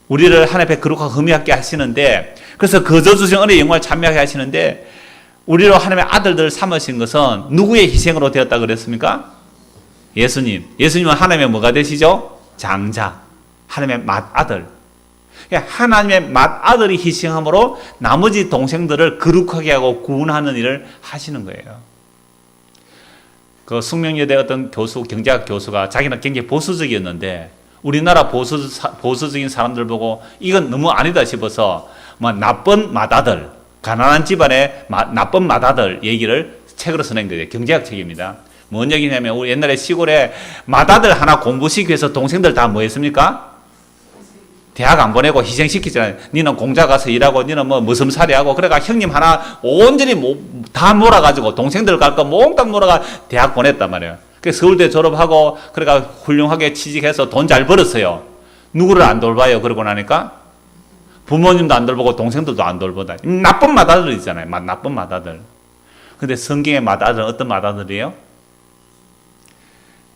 우리를 하나님 앞에 거룩하고 흠이하게 하시는데, 그래서 거저 주신 은혜의 영광을 찬미하게 하시는데, 우리로 하나님의 아들들을 삼으신 것은 누구의 희생으로 되었다 그랬습니까? 예수님. 예수님은 하나님의 뭐가 되시죠? 장자. 하나님의 맏아들. 하나님의 맏아들이 희생함으로 나머지 동생들을 거룩하게 하고 구원하는 일을 하시는 거예요. 그 숙명여대 어떤 교수, 경제학 교수가 자기는 굉장히 보수적이었는데 우리나라 보수적인 사람들 보고 이건 너무 아니다 싶어서 뭐 나쁜 맏아들, 가난한 집안의 나쁜 맏아들 얘기를 책으로 써낸 거예요. 경제학 책입니다. 뭔 얘기냐면 우리 옛날에 시골에 맏아들 하나 공부시키기 위해서 동생들 다 뭐 했습니까? 대학 안 보내고 희생시키잖아요. 니는 공장 가서 일하고 니는 뭐 무슴살이 하고 그래가 형님 하나 온전히 다 몰아가지고 동생들 갈 거 몽땅 몰아가 대학 보냈단 말이에요. 그래서 서울대 졸업하고 그래가 훌륭하게 취직해서 돈 잘 벌었어요. 누구를 안 돌봐요? 그러고 나니까 부모님도 안 돌보고 동생들도 안 돌보다. 나쁜 맏아들 있잖아요. 나쁜 맏아들. 근데 성경의 맏아들은 어떤 맏아들이에요?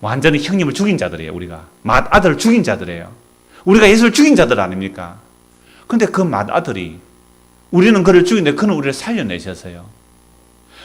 완전히 형님을 죽인 자들이에요. 우리가 맏아들을 죽인 자들이에요. 우리가 예수를 죽인 자들 아닙니까? 근데 그 맏아들이 우리는 그를 죽인데 그는 우리를 살려내셨어요.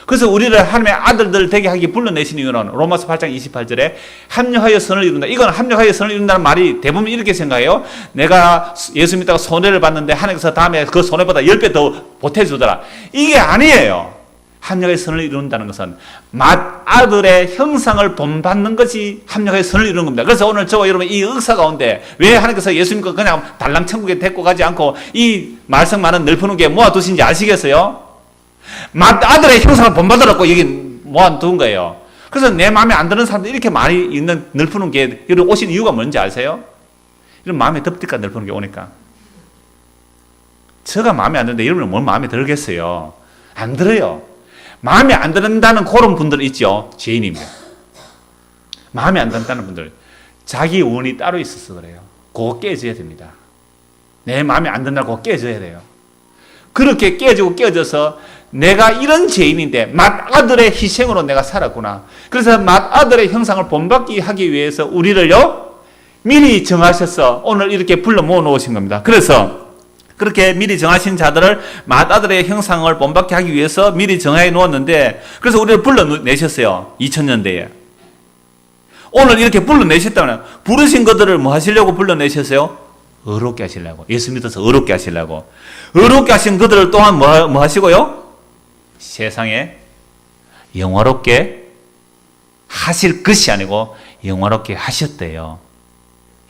그래서 우리를 하나님의 아들들 되게 하기 불러내신 이유는 로마서 8장 28절에 합력하여 선을 이룬다. 이건 합력하여 선을 이룬다는 말이 대부분 이렇게 생각해요. 내가 예수 믿다가 손해를 봤는데 하나님께서 다음에 그 손해보다 10배 더 보태주더라. 이게 아니에요. 합력의 선을 이룬다는 것은 맏아들의 형상을 본받는 것이 합력의 선을 이루는 겁니다. 그래서 오늘 저와 여러분 이 역사 가운데 왜 하나님께서 예수 믿고 그냥 달랑 천국에 데리고 가지 않고 이 말씀 많은 늘푸는 게 모아두신지 아시겠어요? 맏아들의 형상을 본받으라고 여기 모아둔 거예요. 그래서 내 마음에 안 드는 사람들 이렇게 많이 있는 늘푸는 게 여러분 오신 이유가 뭔지 아세요? 이런 마음에 덥니까 늘푸는 게 오니까. 제가 마음에 안 드는데 여러분은 뭘 마음에 들겠어요? 안 들어요. 마음에 안 든다는 그런 분들 있죠. 죄인입니다. 마음에 안 든다는 분들. 자기 원이 따로 있어서 그래요. 그거 깨져야 됩니다. 내 마음에 안 든다고 그거 깨져야 돼요. 그렇게 깨지고 깨져서 내가 이런 죄인인데 맏아들의 희생으로 내가 살았구나. 그래서 맏아들의 형상을 본받게 하기 위해서 우리를요 미리 정하셔서 오늘 이렇게 불러 모아 놓으신 겁니다. 그래서 그렇게 미리 정하신 자들을 맏아들의 형상을 본받게 하기 위해서 미리 정해 놓았는데, 그래서 우리를 불러내셨어요. 2000년대에. 오늘 이렇게 불러내셨다면 부르신 것들을 뭐 하시려고 불러내셨어요? 의롭게 하시려고. 예수 믿어서 의롭게 하시려고. 의롭게 하신 그들을 또한 뭐 하시고요? 세상에 영화롭게 하실 것이 아니고 영화롭게 하셨대요.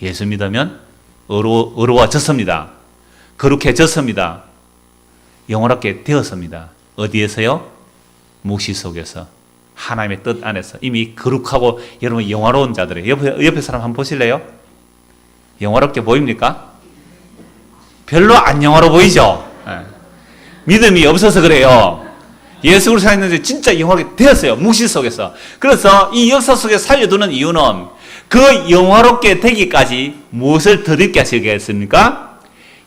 예수 믿으면 의로워졌습니다. 거룩해졌습니다. 영원하게 되었습니다. 어디에서요? 묵시 속에서, 하나님의 뜻 안에서 이미 거룩하고 여러분 영화로운 자들이에요. 옆에 사람 한번 보실래요? 영화롭게 보입니까? 별로 안 영화로 보이죠? 네. 믿음이 없어서 그래요. 예수 그리스도 있는데 진짜 영화롭게 되었어요. 묵시 속에서. 그래서 이 역사 속에 살려두는 이유는 그 영화롭게 되기까지 무엇을 덧입게 하시겠습니까?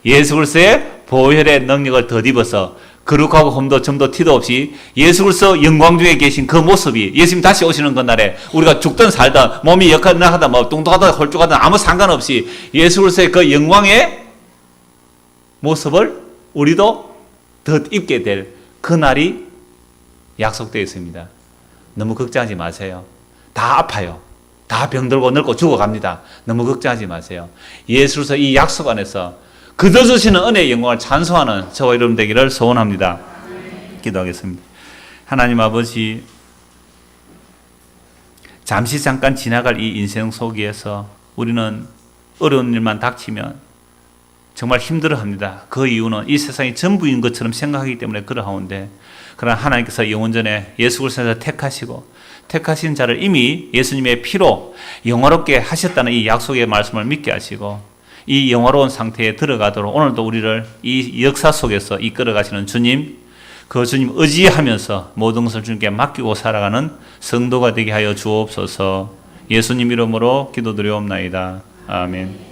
예수 그리스도의 보혈의 능력을 덧입어서 거룩하고 흠도 점도 티도 없이 예수 그리스도 영광 중에 계신 그 모습이, 예수님 다시 오시는 그날에 우리가 죽든 살든 몸이 역하다 뭐 뚱뚱하다 홀쭉하다 아무 상관없이 예수 그리스도의 그 영광의 모습을 우리도 덧입게 될 그날이 약속되어 있습니다. 너무 걱정하지 마세요. 다 아파요. 다 병들고 늙고 죽어갑니다. 너무 걱정하지 마세요. 예수 그리스도 이 약속 안에서 그저 주시는 은혜의 영광을 찬송하는 저와 여러분 되기를 소원합니다. 기도하겠습니다. 하나님 아버지, 잠시 잠깐 지나갈 이 인생 속에서 우리는 어려운 일만 닥치면 정말 힘들어합니다. 그 이유는 이 세상이 전부인 것처럼 생각하기 때문에 그러하온데, 그러나 하나님께서 영원전에 예수 그리스도를 택하신 자를 이미 예수님의 피로 영화롭게 하셨다는 이 약속의 말씀을 믿게 하시고 이 영화로운 상태에 들어가도록 오늘도 우리를 이 역사 속에서 이끌어 가시는 주님, 그 주님 의지하면서 모든 것을 주님께 맡기고 살아가는 성도가 되게 하여 주옵소서. 예수님 이름으로 기도드리옵나이다. 아멘.